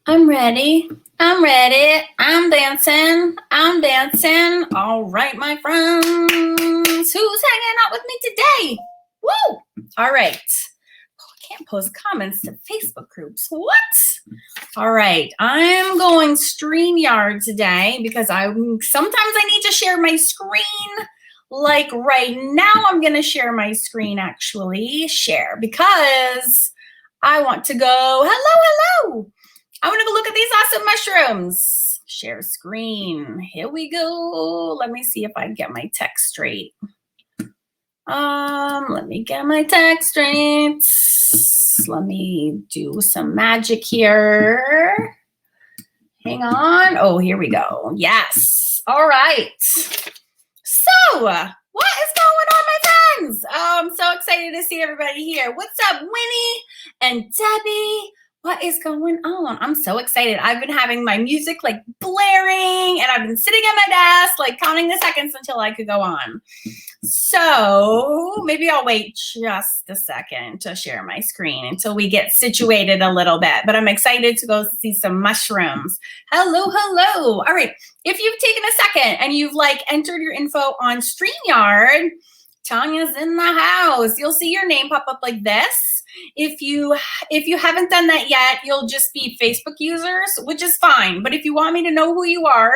I'm ready. I'm ready. I'm dancing. I'm dancing. All right, my friends. Who's hanging out with me today? Woo! All right. I can't post comments to Facebook groups. What? All right. I'm going StreamYard today because sometimes I need to share my screen. Like right now, I'm going to share my screen actually. Share because I want to go. Hello. I want to go look at these awesome mushrooms. Share screen. Here we go. Let me see if I can get my text straight. Let me get my text straight. Let me do some magic here. Hang on. Oh, here we go. Yes. All right. So, what is going on, my friends? I'm so excited to see everybody here. What's up, Winnie and Debbie? What is going on? I'm so excited. I've been having my music like blaring and I've been sitting at my desk like counting the seconds until I could go on. So maybe I'll wait just a second to share my screen until we get situated a little bit. But I'm excited to go see some mushrooms. Hello. All right. If you've taken a second and you've like entered your info on StreamYard, Tanya's in the house. You'll see your name pop up like this. If you haven't done that yet, you'll just be Facebook users, which is fine. But if you want me to know who you are,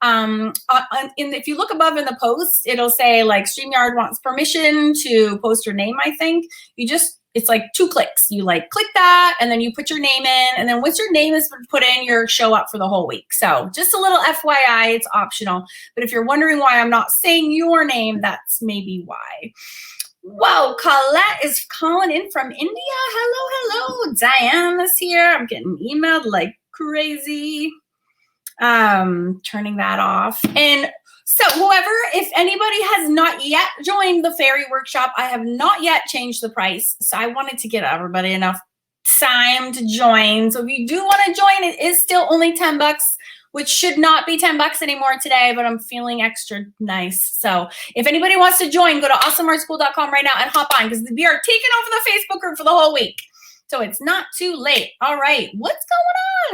if you look above in the post, it'll say like StreamYard wants permission to post your name, I think. It's like 2 clicks. You like click that and then you put your name in. And then once your name is put in, you'll show up for the whole week. So just a little FYI, it's optional. But if you're wondering why I'm not saying your name, that's maybe why. Whoa, Colette is calling in from India. Hello. Diana's here. I'm getting emailed like crazy. Turning that off. And so if anybody has not yet joined the fairy workshop, I have not yet changed the price. So I wanted to get everybody enough time to join. So if you do want to join, it is still only $10, which should not be $10 anymore today, but I'm feeling extra nice. So if anybody wants to join, go to awesomeartschool.com right now and hop on because we are taking over the Facebook group for the whole week. So it's not too late. All right, what's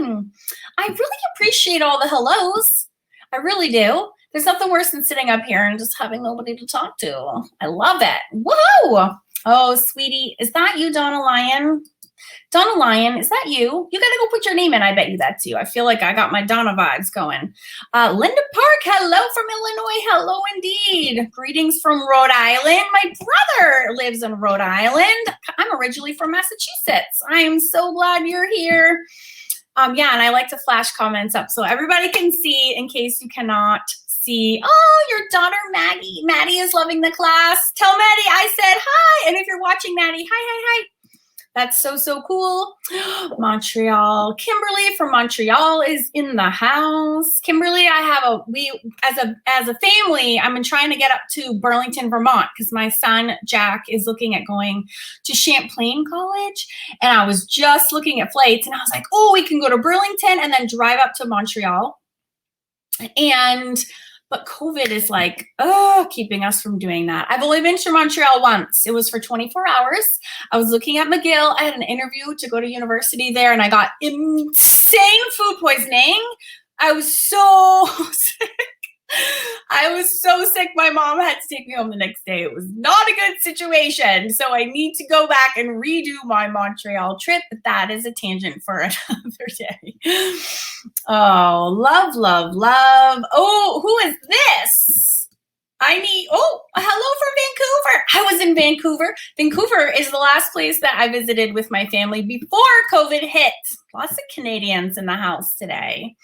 going on? I really appreciate all the hellos. I really do. There's nothing worse than sitting up here and just having nobody to talk to. I love it. Whoa! Oh, sweetie, is that you, Donna Lyon? Donna Lyon, is that you? You got to go put your name in. I bet you that's you. I feel like I got my Donna vibes going. Linda Park, hello from Illinois. Hello indeed. Greetings from Rhode Island. My brother lives in Rhode Island. I'm originally from Massachusetts. I am so glad you're here. Yeah, and I like to flash comments up so everybody can see in case you cannot see. Oh, your daughter, Maggie. Maddie is loving the class. Tell Maddie I said hi. And if you're watching, Maddie, hi. That's so cool. Montreal. Kimberly from Montreal is in the house. Kimberly, as a family, I've been trying to get up to Burlington, Vermont, because my son, Jack, is looking at going to Champlain College. And I was just looking at flights and I was like, oh, we can go to Burlington and then drive up to Montreal. But COVID is like, keeping us from doing that. I've only been to Montreal once. It was for 24 hours. I was looking at McGill. I had an interview to go to university there, and I got insane food poisoning. I was so sick. My mom had to take me home the next day. It was not a good situation. So I need to go back and redo my Montreal trip, but that is a tangent for another day. Oh, love. Oh, who is this? Hello from Vancouver. I was in Vancouver. Vancouver is the last place that I visited with my family before COVID hit. Lots of Canadians in the house today.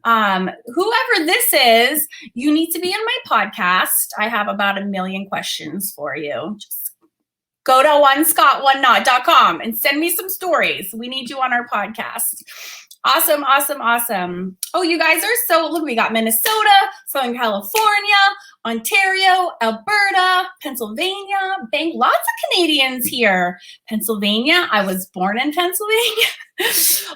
Whoever this is, you need to be in my podcast. I have about 1 million questions for you. Just go to onescott1not.com and send me some stories. We need you on our podcast. Awesome. Oh, you guys are look, we got Minnesota, Southern California, Ontario, Alberta, Pennsylvania, lots of Canadians here. Pennsylvania, I was born in Pennsylvania.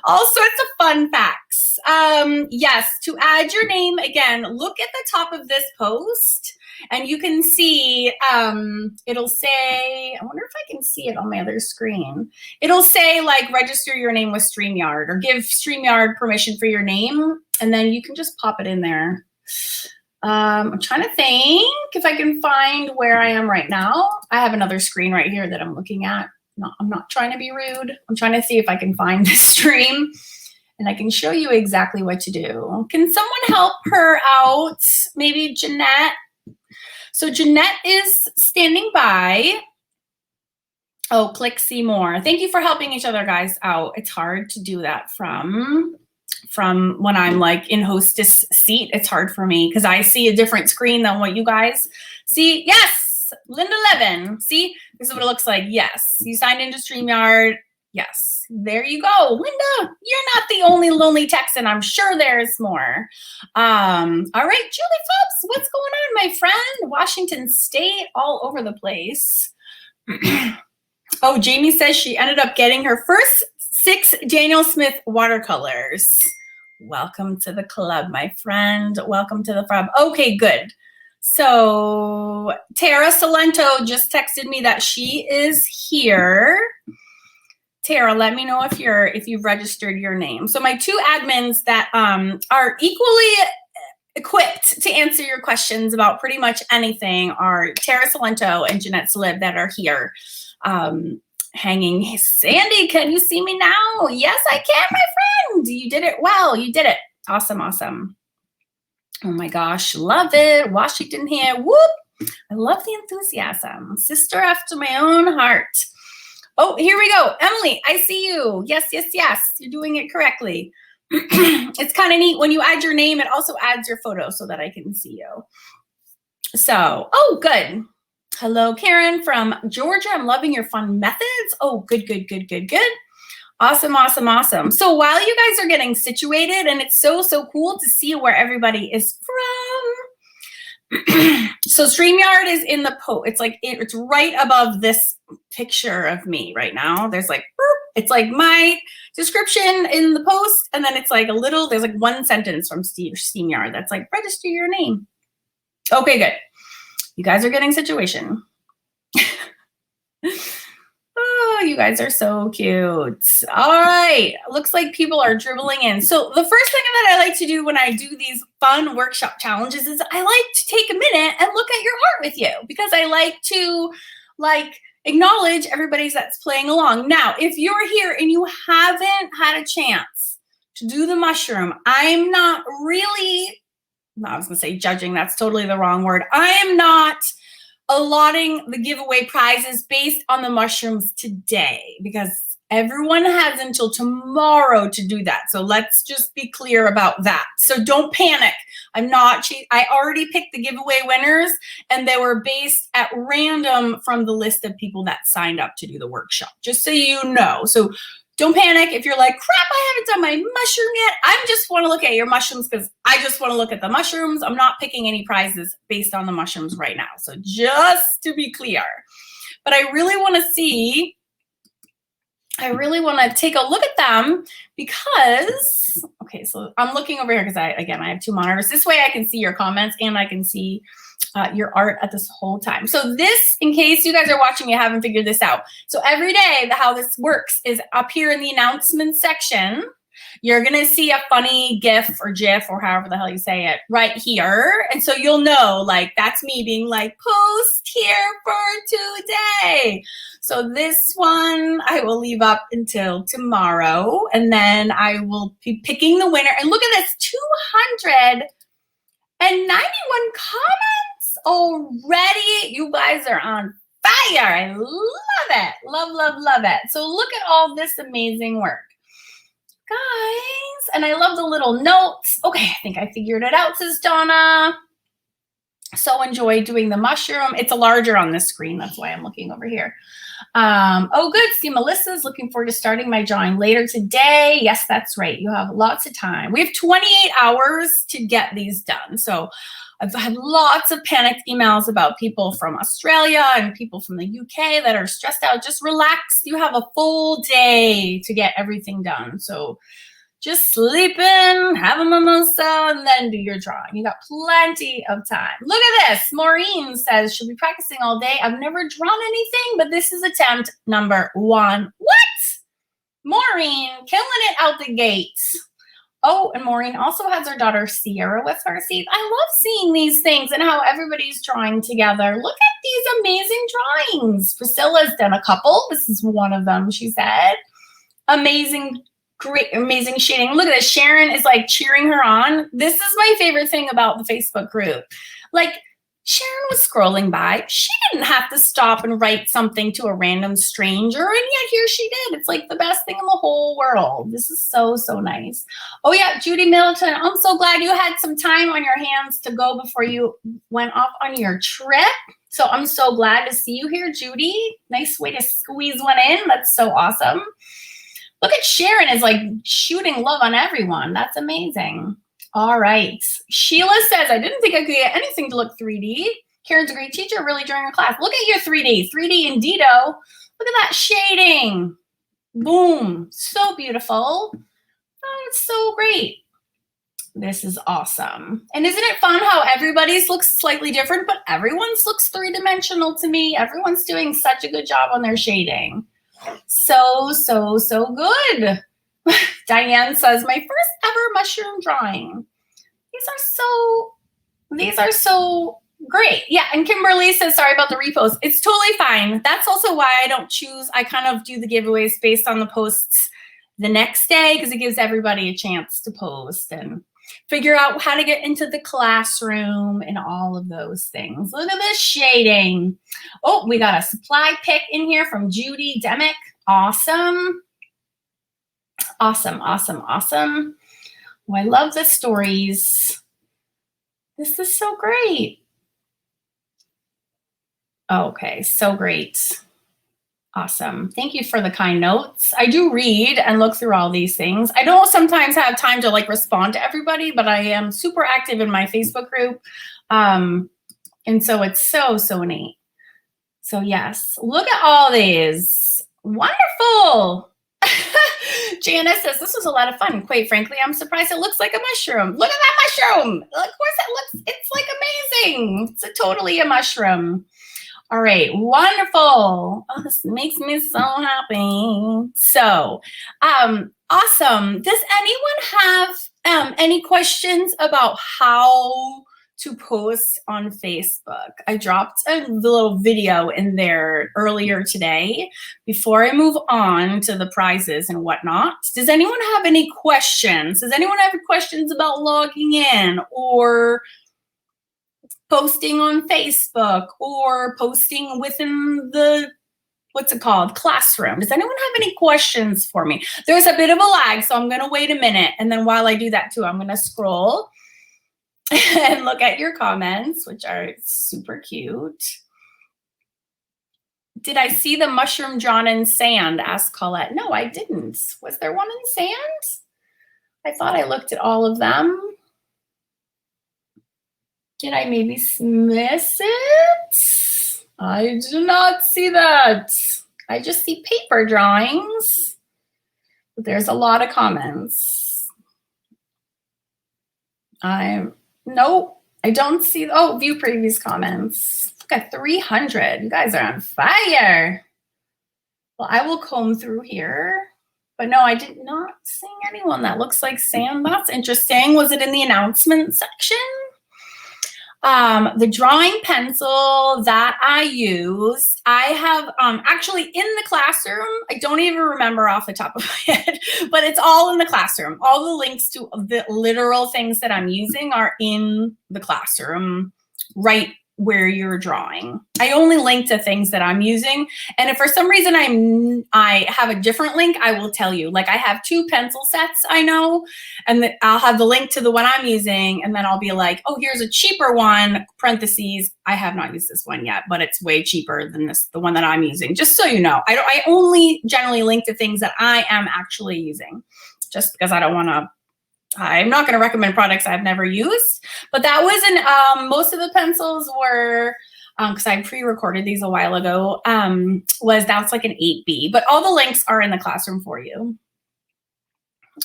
All sorts of fun facts. Yes, to add your name, again, look at the top of this post and you can see, it'll say, I wonder if I can see it on my other screen. It'll say like register your name with StreamYard or give StreamYard permission for your name. And then you can just pop it in there. I'm trying to think if I can find where I am right now. I have another screen right here that I'm looking at. No, I'm not trying to be rude. I'm trying to see if I can find this stream and I can show you exactly what to do. Can someone help her out? Maybe Jeanette. So Jeanette is standing by. Oh, click see more. Thank you for helping each other guys out. It's hard to do that from when I'm like in hostess seat. It's hard for me because I see a different screen than what you guys see. Yes. Linda Levin, see, this is what it looks like. Yes, you signed into StreamYard. Yes, there you go. Linda, you're not the only lonely Texan. I'm sure there's more. All right, Julie Phelps, what's going on, my friend? Washington State, all over the place. Oh, Jamie says she ended up getting her first 6 Daniel Smith watercolors. Welcome to the club, my friend. Welcome to the club. Okay, good. So Tara Salento just texted me that she is here. Tara, let me know if you've registered your name. So my 2 admins that are equally equipped to answer your questions about pretty much anything are Tara Salento and Jeanette Salib that are here hanging. Hey, Sandy, can you see me now? Yes, I can, my friend. You did it well. You did it. Awesome, awesome. Oh my gosh, love it. Washington here. Whoop. I love the enthusiasm. Sister after my own heart. Oh, here we go. Emily, I see you. Yes, yes, yes. You're doing it correctly. It's kind of neat. When you add your name, it also adds your photo so that I can see you. So, oh, good. Hello, Karen from Georgia. I'm loving your fun methods. Oh, good, good, good, good, good. Awesome, awesome, awesome. So while you guys are getting situated, and it's so, so cool to see where everybody is from. So StreamYard is in the post. It's like, it's right above this picture of me right now. There's like, it's like my description in the post. And then it's like there's like 1 sentence from StreamYard that's like, register your name. Okay, good. You guys are getting situation. Oh, you guys are so cute. All right. Looks like people are dribbling in. So the first thing that I like to do when I do these fun workshop challenges is I like to take a minute and look at your art with you because I like to acknowledge everybody that's playing along. Now, if you're here and you haven't had a chance to do the mushroom, I'm not really, I was going to say judging. That's totally the wrong word. I am not allotting the giveaway prizes based on the mushrooms today because everyone has until tomorrow to do that. So let's just be clear about that. So don't panic. I already picked the giveaway winners and they were based at random from the list of people that signed up to do the workshop, just so you know. So don't panic if you're like, crap, I haven't done my mushroom yet. I just want to look at your mushrooms because I just want to look at the mushrooms. I'm not picking any prizes based on the mushrooms right now. So just to be clear. But I really want to take a look at them because, okay, so I'm looking over here because I have 2 monitors. This way I can see your comments and I can see your art at this whole time. So this, in case you guys are watching, you haven't figured this out. So every day, how this works is up here in the announcement section, you're going to see a funny GIF or GIF or however the hell you say it right here. And so you'll know, like, that's me being like, post here for today. So this one I will leave up until tomorrow. And then I will be picking the winner. And look at this, 291 comments already. You guys are on fire. I love it. Love, love, love it. So look at all this amazing work, guys. And I love the little notes. Okay, I think I figured it out, says Donna. So enjoy doing the mushroom. It's a larger on this screen. That's why I'm looking over here. Oh, good. See, Melissa's looking forward to starting my drawing later today. Yes, that's right. You have lots of time. We have 28 hours to get these done. So I've had lots of panicked emails about people from Australia and people from the UK that are stressed out. Just relax. You have a full day to get everything done. So just sleep in, have a mimosa, and then do your drawing. You got plenty of time. Look at this. Maureen says she'll be practicing all day. I've never drawn anything, but this is attempt number 1. What? Maureen, killing it out the gates. Oh, and Maureen also has her daughter Sierra with her. See, I love seeing these things and how everybody's drawing together. Look at these amazing drawings. Priscilla's done a couple. This is one of them, she said. Amazing, great, amazing shading. Look at this. Sharon is like cheering her on. This is my favorite thing about the Facebook group. Like, Sharon was scrolling by. She didn't have to stop and write something to a random stranger, and yet here she did. It's like the best thing in the whole world. This is so, so nice. Oh, yeah, Judy Middleton, I'm so glad you had some time on your hands to go before you went off on your trip. So I'm so glad to see you here, Judy. Nice way to squeeze one in. That's so awesome. Look at Sharon is like shooting love on everyone. That's amazing. All right. Sheila says, I didn't think I could get anything to look 3D. Karen's a great teacher, really enjoying her class. Look at your 3D. 3D in Dito. Look at that shading. Boom. So beautiful. Oh, it's so great. This is awesome. And isn't it fun how everybody's looks slightly different, but everyone's looks three-dimensional to me. Everyone's doing such a good job on their shading. So, so, so good. Diane says, my first ever mushroom drawing. These are so great. Yeah, and Kimberly says, sorry about the repost. It's totally fine. That's also why I don't choose. I kind of do the giveaways based on the posts the next day because it gives everybody a chance to post and figure out how to get into the classroom and all of those things. Look at this shading. Oh, we got a supply pick in here from Judy Demick. Awesome. Awesome, awesome, awesome. Oh, I love the stories. This is so great. Okay, so great. Awesome. Thank you for the kind notes. I do read and look through all these things. I don't sometimes have time to like respond to everybody, but I am super active in my Facebook group. And so it's so, so neat. So yes, look at all these. Wonderful. Janice says, this was a lot of fun. Quite frankly, I'm surprised it looks like a mushroom. Look at that mushroom. Of course it looks, it's like amazing. It's totally a mushroom. All right, wonderful. Oh, this makes me so happy. So, awesome. Does anyone have any questions about how to post on Facebook? I dropped a little video in there earlier today before I move on to the prizes and whatnot. Does anyone have any questions? Does anyone have questions about logging in or posting on Facebook or posting within the, what's it called, classroom? Does anyone have any questions for me? There's a bit of a lag, so I'm going to wait a minute. And then while I do that too, I'm going to scroll and look at your comments, which are super cute. Did I see the mushroom drawn in sand? Asked Colette. No, I didn't. Was there one in sand? I thought I looked at all of them. Did I maybe miss it? I do not see that. I just see paper drawings. But there's a lot of comments. Nope, I don't see. Oh, view previous comments. Look at 300. You guys are on fire. Well, I will comb through here. But no, I did not see anyone that looks like sand. That's interesting. Was it in the announcement section? The drawing pencil that I used, I have actually in the classroom. I don't even remember off the top of my head, but it's all in the classroom. All the links to the literal things that I'm using are in the classroom, right where you're drawing. I only link to things that I'm using. And if for some reason I have a different link, I will tell you. Like I have 2 pencil sets I know, and I'll have the link to the one I'm using, and then I'll be like, oh, here's a cheaper one, parentheses. I have not used this one yet, but it's way cheaper than the one that I'm using. Just so you know, I only generally link to things that I am actually using, just because I don't want to. I'm not going to recommend products I've never used, but that wasn't, most of the pencils were, because I pre-recorded these a while ago, that's like an 8B, but all the links are in the classroom for you.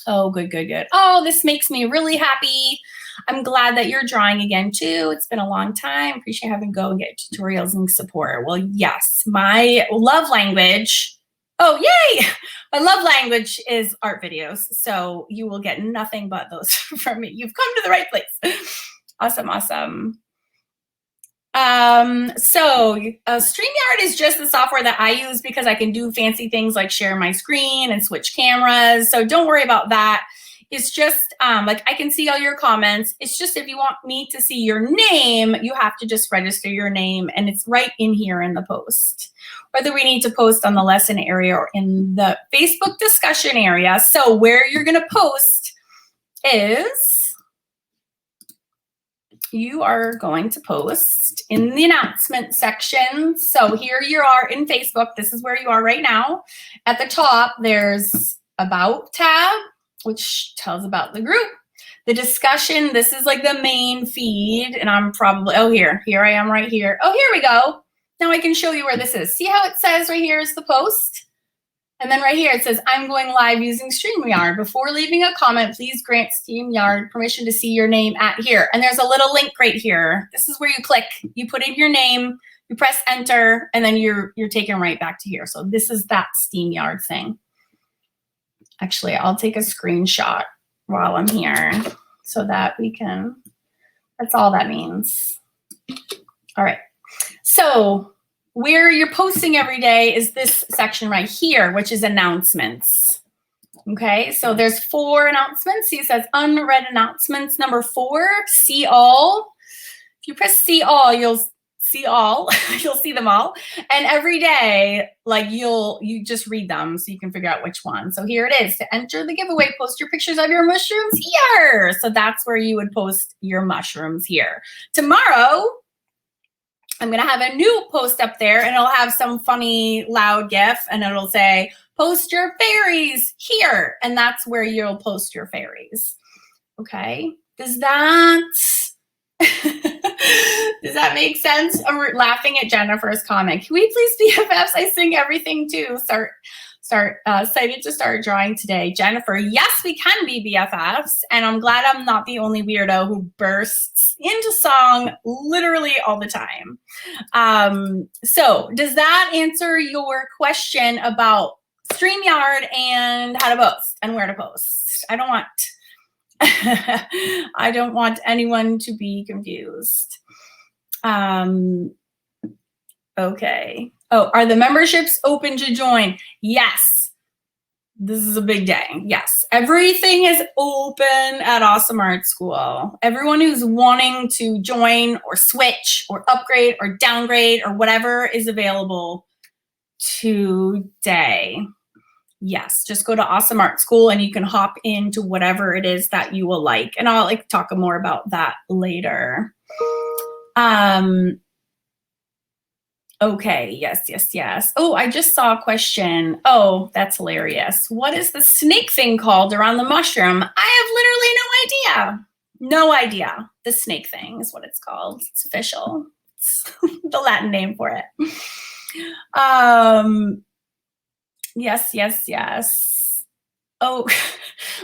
Oh, good, good, good. Oh, this makes me really happy. I'm glad that you're drawing again too. It's been a long time. Appreciate having to go and get tutorials and support. Well, yes, my love language. Oh, yay! My love language is art videos. So you will get nothing but those from me. You've come to the right place. Awesome, awesome. So StreamYard is just the software that I use because I can do fancy things like share my screen and switch cameras. So don't worry about that. It's just like I can see all your comments. It's just if you want me to see your name, you have to just register your name and it's right in here in the post. Whether we need to post on the lesson area or in the Facebook discussion area. So where you're going to post is you are going to post in the announcement section. So here you are in Facebook. This is where you are right now. At the top, there's About tab, which tells about the group. The discussion, this is like the main feed. And I'm probably, oh, here I am right here. Oh, here we go. Now I can show you where this is. See how it says right here is the post? And then right here it says, I'm going live using StreamYard. Before leaving a comment, please grant StreamYard permission to see your name at here. And there's a little link right here. This is where you click, you put in your name, you press enter, and then you're taken right back to here. So this is that StreamYard thing. Actually, I'll take a screenshot while I'm here so that we can, that's all that means. All right, so where you're posting every day is this section right here, which is announcements. Okay, so there's 4 announcements. See, it says unread announcements. Number 4, see all. If you press see all, you'll see all. You'll see them all. And every day, like you just read them so you can figure out which one. So here it is. To enter the giveaway, post your pictures of your mushrooms here. So that's where you would post your mushrooms here. Tomorrow, I'm going to have a new post up there and it'll have some funny loud GIF and it'll say, post your fairies here. And that's where you'll post your fairies. Okay. Does that make sense? I'm laughing at Jennifer's comment. Can we please be BFFs? I sing everything too. Excited to start drawing today. Jennifer, yes, we can be BFFs. And I'm glad I'm not the only weirdo who bursts into song literally all the time. So does that answer your question about StreamYard and how to post and where to post? I don't want anyone to be confused. Okay. Oh, are the memberships open to join? Yes. This is a big day. Yes. Everything is open at Awesome Art School. Everyone who's wanting to join or switch or upgrade or downgrade or whatever is available today. Yes, just go to Awesome Art School and you can hop into whatever it is that you will like. And I'll talk more about that later. Okay, yes. Oh, I just saw a question. Oh, that's hilarious. What is the snake thing called around the mushroom? I have literally no idea. The snake thing is what it's called. It's official. It's the Latin name for it. Yes. Oh,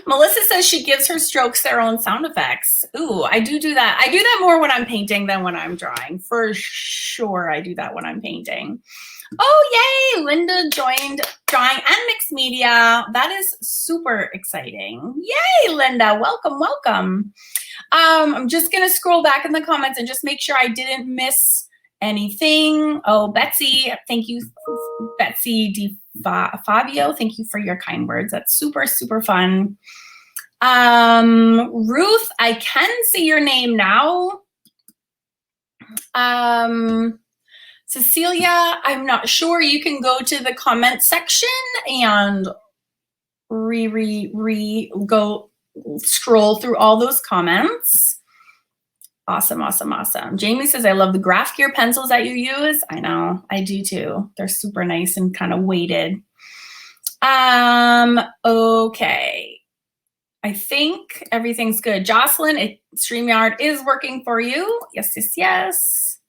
Melissa says she gives her strokes their own sound effects. Ooh, I do that. I do that more when I'm painting than when I'm drawing. For sure, I do that when I'm painting. Oh, yay! Linda joined Drawing and Mixed Media. That is super exciting. Yay, Linda. Welcome. I'm just going to scroll back in the comments and just make sure I didn't miss anything. Oh, Betsy, thank you. Betsy Fabio, thank you for your kind words. That's super fun. Ruth, I can see your name now. Cecilia, I'm not sure. You can go to the comment section and go scroll through all those comments. Awesome. Jamie says, I love the Graph Gear pencils that you use. I know, I do too. They're super nice and kind of weighted. Okay. I think everything's good. Jocelyn, StreamYard is working for you. Yes.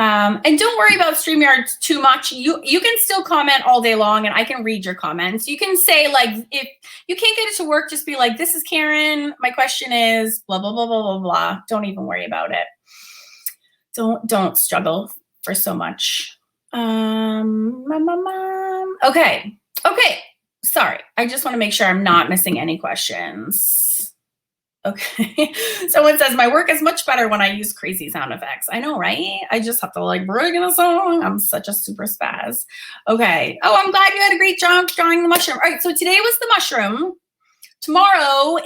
And don't worry about StreamYard too much. You can still comment all day long and I can read your comments. You can say, like, if you can't get it to work, just be like, this is Karen. My question is blah, blah, blah, blah, blah, blah. Don't even worry about it. Don't struggle for so much. Okay. Sorry. I just want to make sure I'm not missing any questions. Okay. Someone says, my work is much better when I use crazy sound effects. I know, right? I just have to like bring in a song. I'm such a super spaz. Okay. Oh, I'm glad you had a great job drawing the mushroom. All right. So today was the mushroom. Tomorrow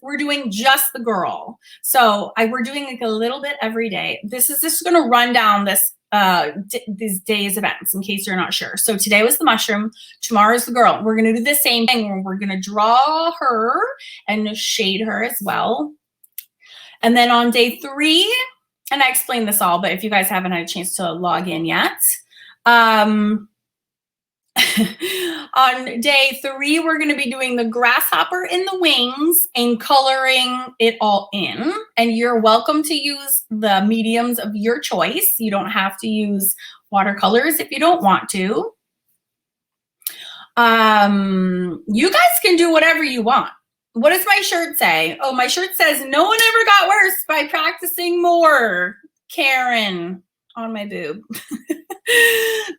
we're doing just the girl. So we're doing like a little bit every day. This is just going to run down these days events in case you're not sure. So today was the mushroom. Tomorrow's the girl. We're going to do the same thing. We're going to draw her and shade her as well. And then on day 3, and I explained this all, but if you guys haven't had a chance to log in yet, on day 3, we're going to be doing the grasshopper in the wings and coloring it all in. And you're welcome to use the mediums of your choice. You don't have to use watercolors if you don't want to. You guys can do whatever you want. What does my shirt say? Oh, my shirt says, no one ever got worse by practicing more, Karen, on my boob.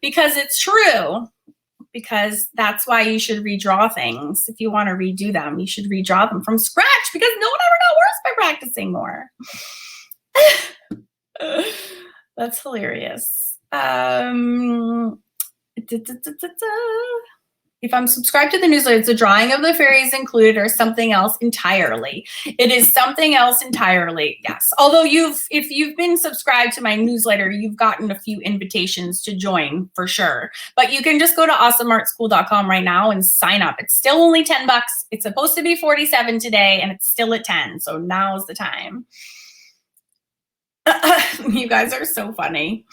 Because it's true. Because that's why you should redraw things. If you want to redo them, you should redraw them from scratch because no one ever got worse by practicing more. That's hilarious. If I'm subscribed to the newsletter, it's a drawing of the fairies included or something else entirely. It is something else entirely, yes. Although if you've been subscribed to my newsletter, you've gotten a few invitations to join for sure. But you can just go to awesomeartschool.com right now and sign up. It's still only $10. It's supposed to be 47 today and it's still at 10. So now's the time. You guys are so funny.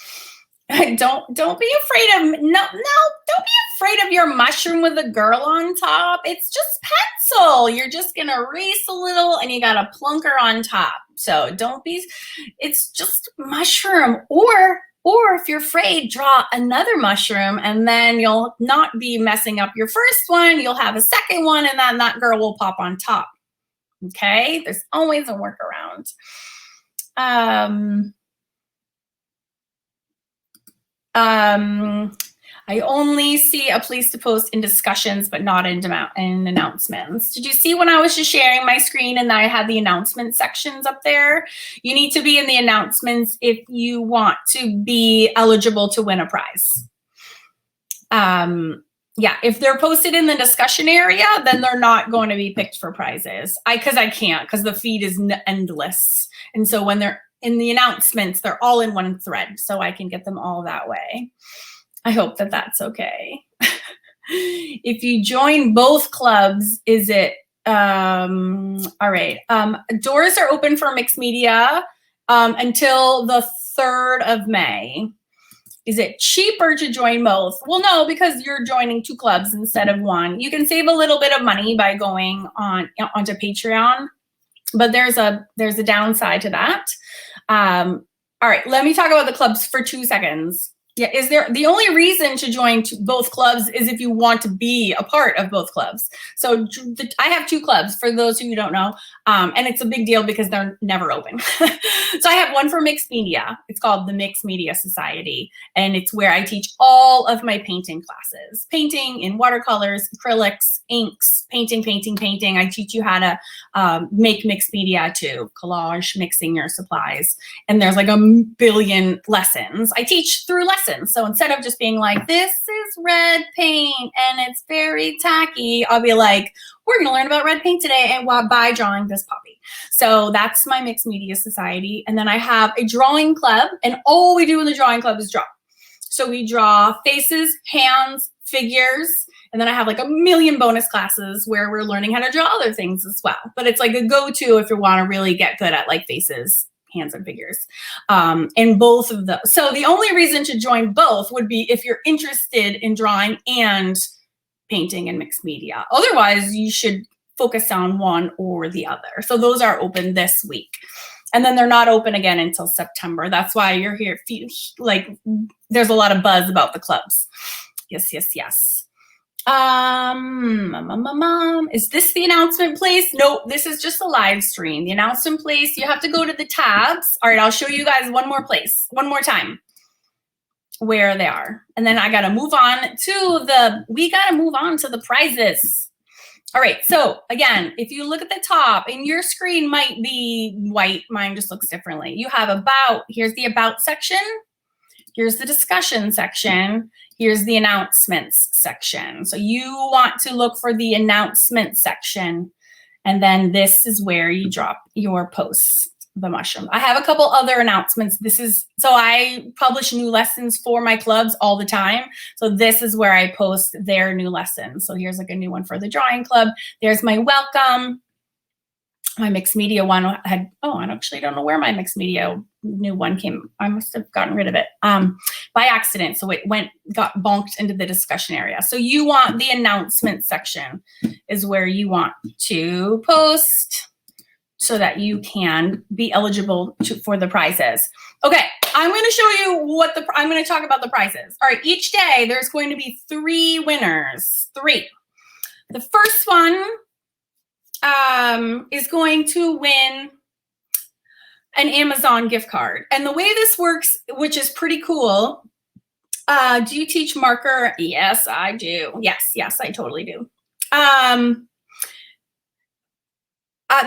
Don't be afraid of don't be afraid of your mushroom with a girl on top. It's just pencil. You're just gonna erase a little and you got a plunker on top. So it's just mushroom. Or if you're afraid, draw another mushroom and then you'll not be messing up your first one. You'll have a second one and then that girl will pop on top. Okay, there's always a workaround. I only see a place to post in discussions, but not in announcements. Did you see when I was just sharing my screen and I had the announcement sections up there? You need to be in the announcements if you want to be eligible to win a prize. Yeah, if they're posted in the discussion area, then they're not going to be picked for prizes. Because the feed is endless. And so when they're in the announcements, they're all in one thread, so I can get them all that way. I hope that that's okay. If you join both clubs, is it, all right. Doors are open for mixed media until the 3rd of May. Is it cheaper to join both? Well, no, because you're joining 2 clubs instead of 1. You can save a little bit of money by going onto Patreon, but there's a downside to that. All right, let me talk about the clubs for 2 seconds. Yeah, the only reason to join both clubs is if you want to be a part of both clubs. So I have 2 clubs for those who don't know, and it's a big deal because they're never open. So I have one for mixed media. It's called the Mixed Media Society, and it's where I teach all of my painting classes. Painting in watercolors, acrylics, inks, painting. I teach you how to make mixed media too, collage, mixing your supplies, and there's like a billion lessons. I teach through lessons. So instead of just being like, this is red paint and it's very tacky, I'll be like, we're going to learn about red paint today and by drawing this puppy. So that's my Mixed Media Society. And then I have a drawing club, and all we do in the drawing club is draw. So we draw faces, hands, figures, and then I have like a million bonus classes where we're learning how to draw other things as well. But it's like a go-to if you want to really get good at like faces, hands, and figures, and both of those. So the only reason to join both would be if you're interested in drawing and painting and mixed media. Otherwise, you should focus on one or the other. So those are open this week. And then they're not open again until September. That's why you're here. Like, there's a lot of buzz about the clubs. Yes. Is this the announcement place? Nope, this is just a live stream. The announcement place, you have to go to the tabs. All right, I'll show you guys one more time where they are. And then we gotta move on to the prizes. All right, so again, if you look at the top, and your screen might be white, mine just looks differently. You have about, here's the about section, here's the discussion section, here's the announcements section. So you want to look for the announcement section, and then this is where you drop your posts, the mushroom. I have a couple other announcements. So I publish new lessons for my clubs all the time. So this is where I post their new lessons. So here's like a new one for the drawing club. There's my welcome. My mixed media one I actually don't know where my mixed media new one came. I must have gotten rid of it by accident. So it got bonked into the discussion area. So you want the announcement section is where you want to post so that you can be eligible for the prizes. Okay, I'm going to show you I'm going to talk about the prizes. All right, each day there's going to be 3 winners. 3. The first one is going to win an Amazon gift card. And the way this works, which is pretty cool, do you teach marker? Yes, I do. Yes, I totally do.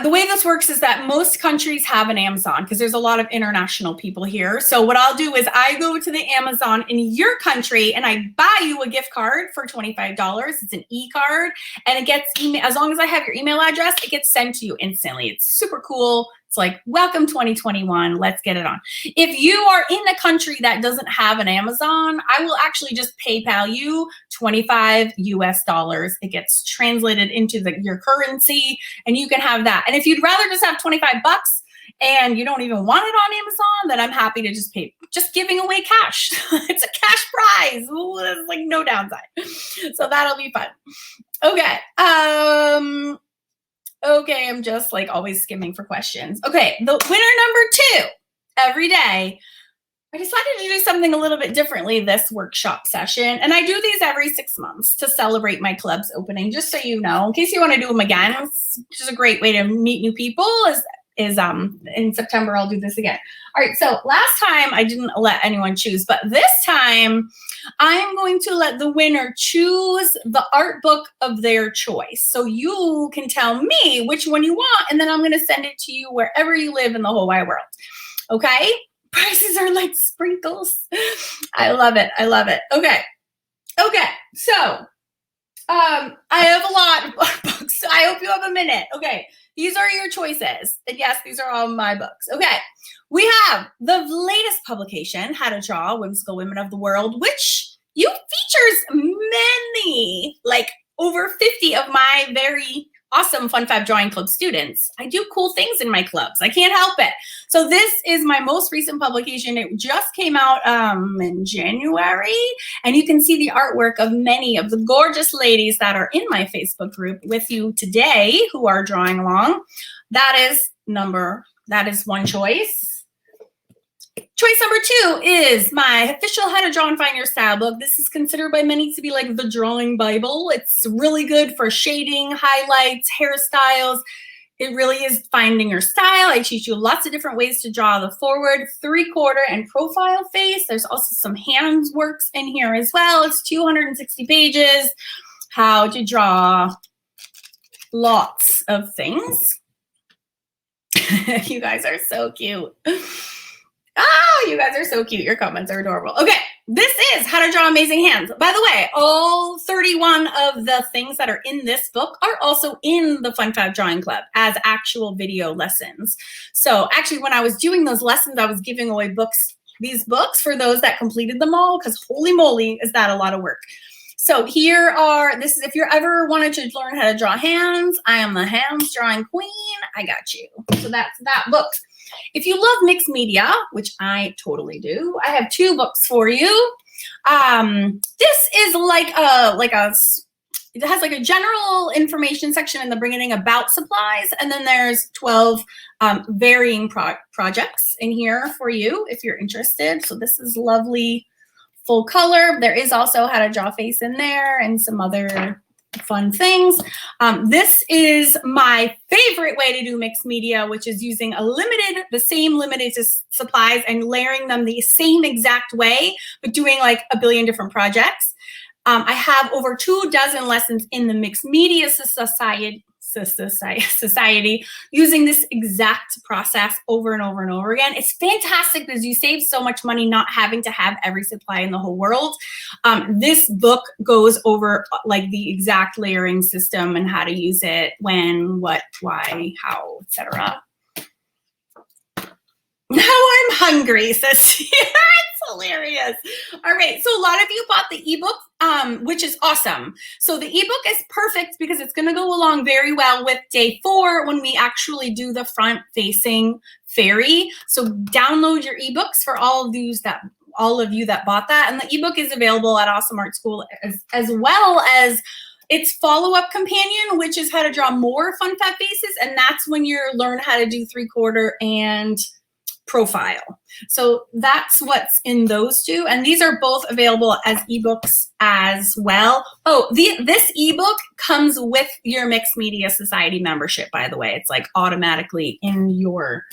The way this works is that most countries have an Amazon because there's a lot of international people here. So what I'll do is I go to the Amazon in your country and I buy you a gift card for $25. It's an e-card, and it gets as long as I have your email address, it gets sent to you instantly. It's super cool. It's like, welcome 2021, let's get it on. If you are in a country that doesn't have an Amazon, I will actually just PayPal you $25 US. It gets translated into your currency and you can have that. And if you'd rather just have 25 bucks and you don't even want it on Amazon, then I'm happy to just giving away cash. It's a cash prize. Ooh, there's like no downside. So that'll be fun. Okay. Okay, I'm just like always skimming for questions. Okay, the winner number 2, every day. I decided to do something a little bit differently this workshop session. And I do these every 6 months to celebrate my club's opening, just so you know, in case you want to do them again. It's just a great way to meet new people is in September, I'll do this again. All right, so last time I didn't let anyone choose, but this time I'm going to let the winner choose the art book of their choice. So you can tell me which one you want, and then I'm going to send it to you wherever you live in the whole wide world. Okay? Prices are like sprinkles. I love it. Okay, so I have a lot of books. So I hope you have a minute. Okay. These are your choices. And yes, these are all my books. Okay. We have the latest publication, How to Draw Whimsical Women of the World, which features many, like over 50 of my very awesome Fun Fab Drawing Club students. I do cool things in my clubs. I can't help it. So this is my most recent publication. It just came out in January, and you can see the artwork of many of the gorgeous ladies that are in my Facebook group with you today who are drawing along. That is one choice. Choice number 2 is my official How to Draw and Find Your Style book. This is considered by many to be like the drawing Bible. It's really good for shading, highlights, hairstyles. It really is finding your style. I teach you lots of different ways to draw the forward, 3/4, and profile face. There's also some hands works in here as well. It's 260 pages. How to draw lots of things. You guys are so cute. Oh, you guys are so cute. Your comments are adorable. Okay, this is How to Draw Amazing Hands. By the way, all 31 of the things that are in this book are also in the Fun Fab Drawing Club as actual video lessons. So actually, when I was doing those lessons, I was giving away these books for those that completed them all, because holy moly, is that a lot of work. So if you're ever wanted to learn how to draw hands, I am the hands drawing queen. I got you. So that's that book. If you love mixed media, which I totally do, I have 2 books for you. This is it has like a general information section in the beginning about supplies, and then there's 12 varying projects in here for you if you're interested. So this is lovely full color. There is also how to draw face in there and some other fun things. This is my favorite way to do mixed media, which is using the same limited supplies and layering them the same exact way, but doing like a billion different projects. I have over 24 lessons in the Mixed Media Society using this exact process over and over and over again. It's fantastic because you save so much money not having to have every supply in the whole world. This book goes over like the exact layering system and how to use it, when, what, why, how, etc. Now I'm hungry, says Sierra. It's hilarious. All right, so a lot of you bought the ebook, which is awesome. So the ebook is perfect because it's going to go along very well with day 4 when we actually do the front-facing fairy. So download your ebooks for all of you that bought that, and the ebook is available at Awesome Art School as well as its follow-up companion, which is how to draw more fun fat faces, and that's when you learn how to do 3/4 and profile. So that's what's in those two, and these are both available as ebooks as well. Oh, this ebook comes with your Mixed Media Society membership, by the way. It's like automatically in your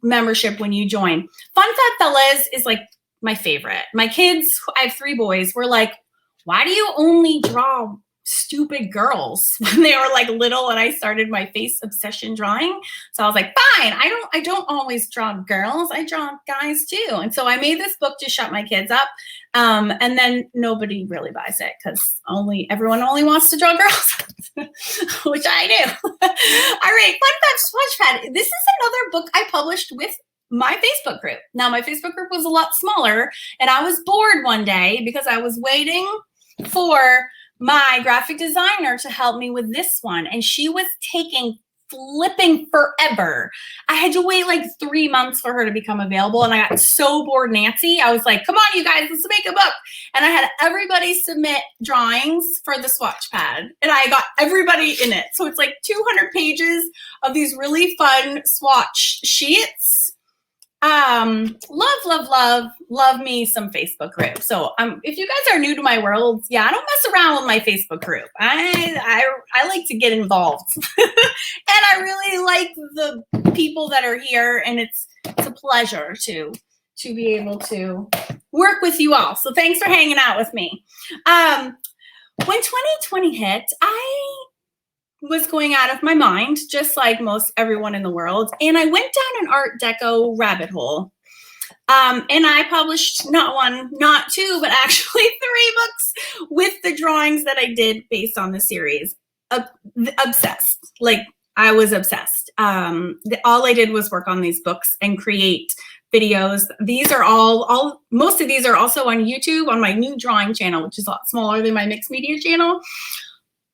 membership when you join. Fun Fat Fellas is like my favorite. My kids, I have 3 boys, were like, why do you only draw stupid girls when they were like little and I started my face obsession drawing? So I was like, fine, I don't always draw girls, I draw guys too. And so I made this book to shut my kids up. And then nobody really buys it because everyone only wants to draw girls, which I do. All right, Fun Fat Swatchpad. This is another book I published with my Facebook group. Now my Facebook group was a lot smaller, and I was bored one day because I was waiting for my graphic designer to help me with this one, and she was taking flipping forever. I had to wait like 3 months for her to become available, and I got so bored, Nancy. I was like, come on, you guys, let's make a book. And I had everybody submit drawings for the swatch pad, and I got everybody in it. So it's like 200 pages of these really fun swatch sheets. Love me some Facebook group. So if you guys are new to my world, yeah, I don't mess around with my Facebook group. I like to get involved. And I really like the people that are here, and it's a pleasure to be able to work with you all. So thanks for hanging out with me. When 2020 hit, I was going out of my mind, just like most everyone in the world. And I went down an Art Deco rabbit hole. And I published not 1, not 2, but actually 3 books with the drawings that I did based on the series. Obsessed. Like, I was obsessed. All I did was work on these books and create videos. These are most of these are also on YouTube on my new drawing channel, which is a lot smaller than my mixed media channel.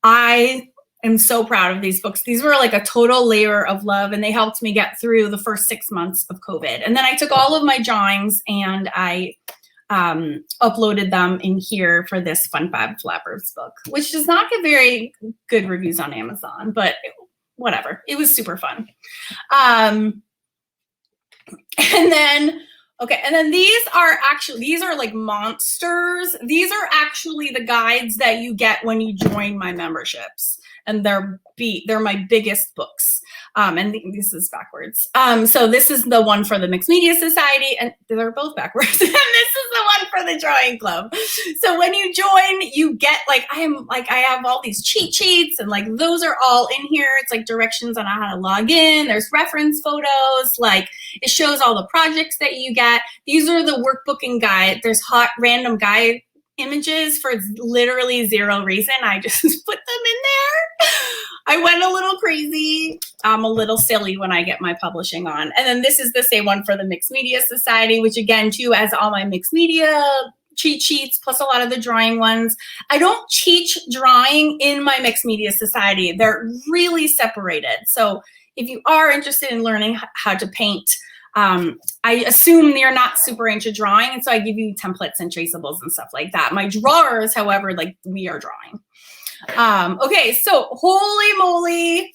I am so proud of these books. These were like a total labor of love, and they helped me get through the first 6 months of COVID. And then I took all of my drawings and I uploaded them in here for this Fun Fab Flappers book, which does not get very good reviews on Amazon, but whatever. It was super fun. And then these are like monsters. These are actually the guides that you get when you join my memberships. And they're my biggest books. And this is backwards. So this is the one for the Mixed Media Society, and they're both backwards. And this is the one for the Drawing Club. So when you join, you get I have all these cheat sheets, and like those are all in here. It's like directions on how to log in. There's reference photos. Like it shows all the projects that you get. These are the workbooking guide. There's hot random guide images for literally 0 reason. I just put them in there. I went a little crazy. I'm a little silly when I get my publishing on. And then this is the same one for the Mixed Media Society, which again, too, has all my mixed media cheat sheets, plus a lot of the drawing ones. I don't teach drawing in my Mixed Media Society. They're really separated. So if you are interested in learning how to paint I assume you're not super into drawing, and so I give you templates and traceables and stuff like that. My drawers, however, like we are drawing. Okay, so holy moly.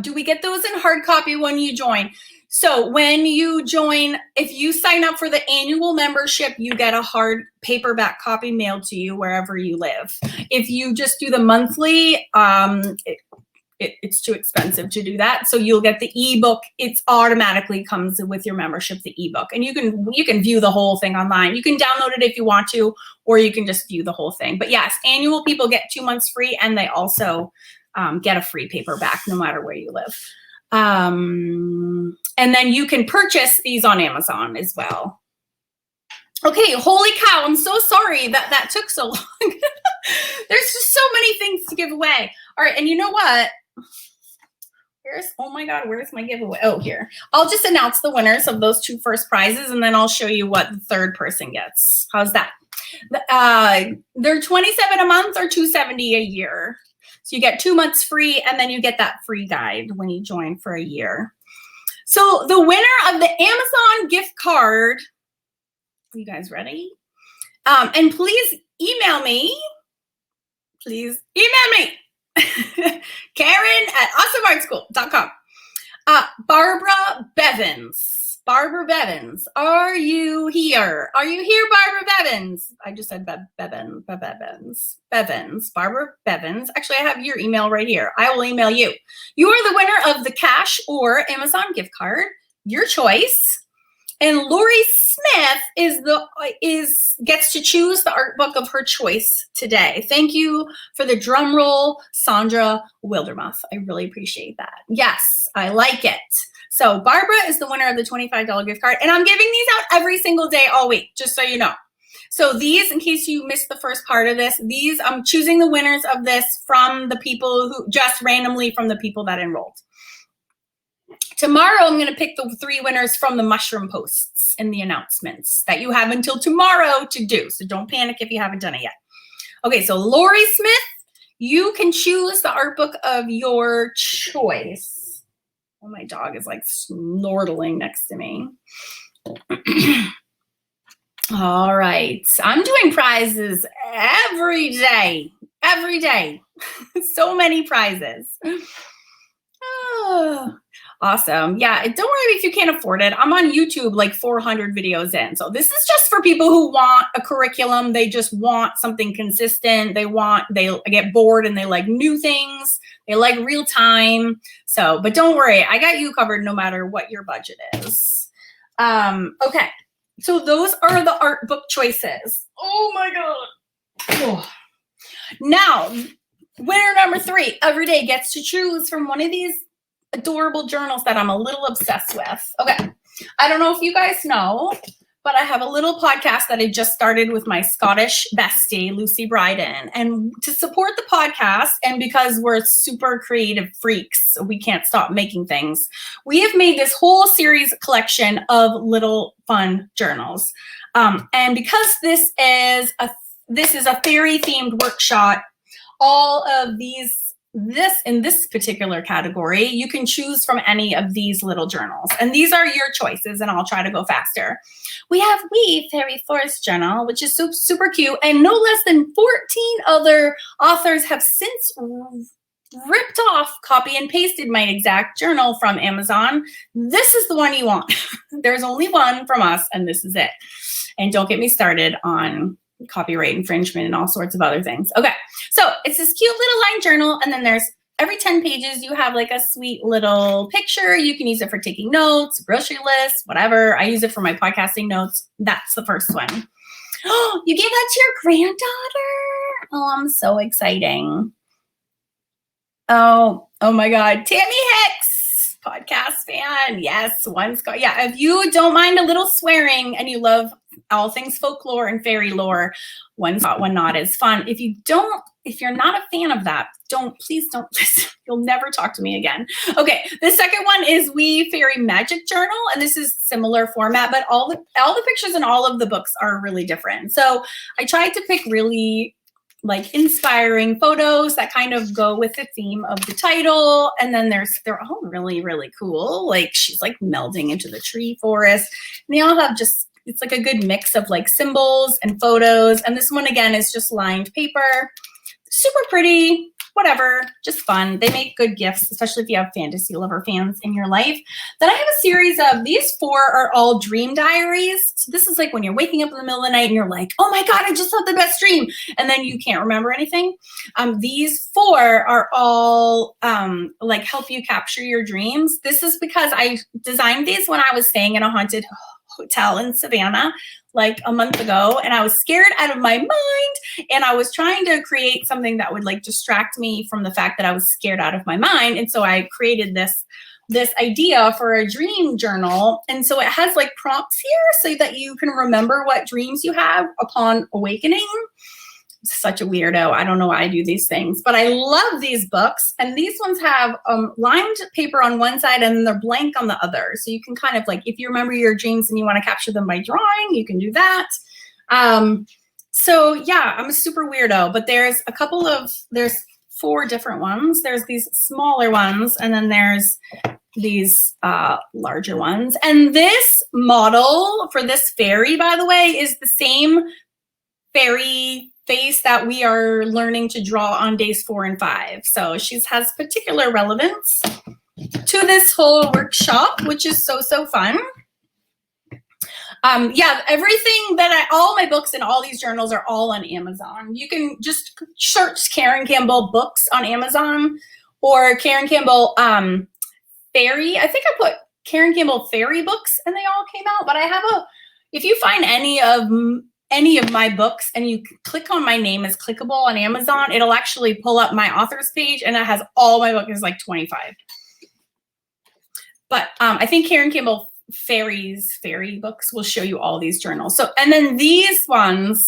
Do we get those in hard copy when you join? So when you join, if you sign up for the annual membership, you get a hard paperback copy mailed to you wherever you live. If you just do the monthly, it's too expensive to do that. So you'll get the ebook. It automatically comes with your membership, the ebook. And you can view the whole thing online. You can download it if you want to, or you can just view the whole thing. But yes, annual people get 2 months free, and they also get a free paperback no matter where you live. And then you can purchase these on Amazon as well. Okay, holy cow, I'm so sorry that took so long. There's just so many things to give away. All right, and you know what? Oh my God, where's my giveaway? Oh, here. I'll just announce the winners of those 2 first prizes, and then I'll show you what the third person gets. How's that? They're $27 a month or $270 a year. So you get 2 months free, and then you get that free guide when you join for a year. So the winner of the Amazon gift card, you guys ready? And please email me. Karen@awesomeartschool.com. Barbara Bevins, are you here? Are you here, Barbara Bevins? I just said Bevins. Barbara Bevins. Actually, I have your email right here. I will email you. You are the winner of the cash or Amazon gift card, your choice. And Lori Smith gets to choose the art book of her choice today. Thank you for the drum roll, Sandra Wildermuth. I really appreciate that. Yes, I like it. So Barbara is the winner of the $25 gift card, and I'm giving these out every single day all week, just so you know. So these, in case you missed the first part of this, I'm choosing the winners of this from the people who just randomly from the people that enrolled. Tomorrow, I'm going to pick the 3 winners from the mushroom posts in the announcements that you have until tomorrow to do. So don't panic if you haven't done it yet. Okay, so Lori Smith, you can choose the art book of your choice. Oh, my dog is like snortling next to me. All right, I'm doing prizes every day. So many prizes. Oh. Awesome. Yeah, don't worry if you can't afford it. I'm on YouTube like 400 videos in. So this is just for people who want a curriculum. They just want something consistent. They get bored and they like new things. They like real time. So, but don't worry, I got you covered no matter what your budget is. Okay, so those are the art book choices. Oh my God. Oh. Now, winner number 3 every day gets to choose from one of these adorable journals that I'm a little obsessed with. Okay, I don't know if you guys know, but I have a little podcast that I just started with my Scottish bestie, Lucy Bryden. And to support the podcast, and because we're super creative freaks, we can't stop making things, we have made this whole series collection of little fun journals. And because this is a fairy themed workshop, all of in this particular category, you can choose from any of these little journals. And these are your choices, and I'll try to go faster. We have Wee Fairy Forest Journal, which is super cute, and no less than 14 other authors have since ripped off, copy and pasted my exact journal from Amazon. This is the one you want. There's only one from us, and this is it. And don't get me started on copyright infringement and all sorts of other things. Okay, so it's this cute little line journal, and then there's every 10 pages you have like a sweet little picture. You can use it for taking notes, grocery lists, whatever. I use it for my podcasting notes. That's the first one. Oh, you gave that to your granddaughter? Oh, I'm so exciting. Oh my God, Tammy Hicks, podcast fan. Yes, yeah, if you don't mind a little swearing and you love all things folklore and fairy lore, One Thought, One Knot is fun. If you're not a fan of that, please don't listen. You'll never talk to me again. Okay, the second one is Wee Fairy Magic Journal, and this is similar format, but all the pictures in all of the books are really different. So I tried to pick really like inspiring photos that kind of go with the theme of the title. And then they're all really, really cool. Like she's like melding into the tree forest. And they all have just, it's like a good mix of like symbols and photos. And this one again is just lined paper. Super pretty, whatever, just fun. They make good gifts, especially if you have fantasy lover fans in your life. Then I have a series of, these 4 are all dream diaries. So this is like when you're waking up in the middle of the night and you're like, oh my God, I just had the best dream. And then you can't remember anything. These 4 are all like help you capture your dreams. This is because I designed these when I was staying in a haunted hotel in Savannah like a month ago, and I was scared out of my mind, and I was trying to create something that would like distract me from the fact that I was scared out of my mind. And so I created this idea for a dream journal. And so it has like prompts here so that you can remember what dreams you have upon awakening. Such a weirdo. I don't know why I do these things, but I love these books. And these ones have lined paper on one side and they're blank on the other. So you can kind of like, if you remember your dreams and you want to capture them by drawing, you can do that. So yeah, I'm a super weirdo, but there's 4 different ones. There's these smaller ones, and then there's these larger ones. And this model for this fairy, by the way, is the same fairy face that we are learning to draw on days 4 and 5. So she has particular relevance to this whole workshop, which is so fun. Yeah, everything that all my books and all these journals are all on Amazon. You can just search Karen Campbell books on Amazon, or Karen Campbell fairy. I think I put Karen Campbell fairy books and they all came out, but I have if you find any of my books and you click on my name as clickable on Amazon, it'll actually pull up my author's page, and it has all my books. There's like 25. But I think Karen Campbell fairy books will show you all these journals. So, and then these ones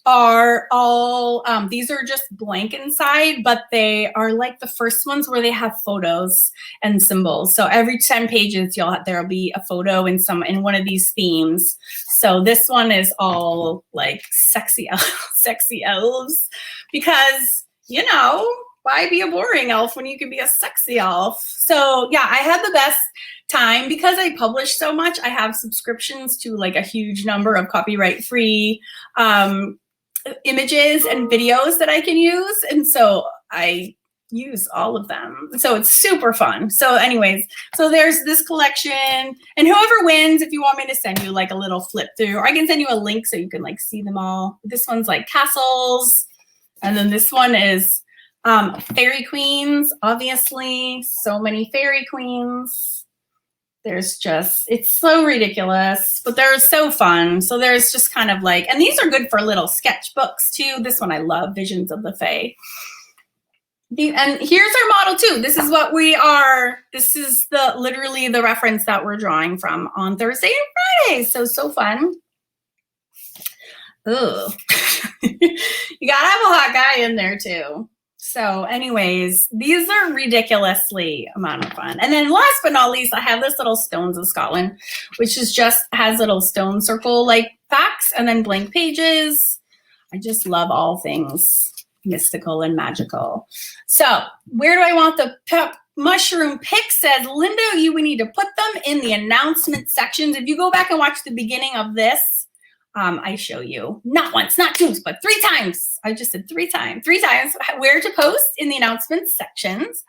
are all, these are just blank inside, but they are like the first ones where they have photos and symbols. So every 10 pages, there'll be a photo in one of these themes. So this one is all like sexy elves, because, you know, why be a boring elf when you can be a sexy elf? So yeah, I had the best time because I publish so much. I have subscriptions to like a huge number of copyright free images and videos that I can use. And so I use all of them. So it's super fun. So anyways, so there's this collection, and whoever wins, if you want me to send you like a little flip through, or I can send you a link so you can like see them all. This one's like castles. And then this one is fairy queens, obviously. So many fairy queens. There's just, it's so ridiculous, but they're so fun. So there's just kind of like, and these are good for little sketchbooks too. This one I love, Visions of the Fae. And here's our model too. This is what we are. This is literally the reference that we're drawing from on Thursday and Friday. So fun. Ugh. You gotta have a hot guy in there too. So anyways, these are ridiculously amount of fun. And then last but not least, I have this little Stones of Scotland, which is just has little stone circle like facts and then blank pages. I just love all things mystical and magical. So where do I want the mushroom pics? Says Linda, we need to put them in the announcement sections. If you go back and watch the beginning of this, I show you not once, not two, but 3 times. I just said 3 times where to post in the announcements sections.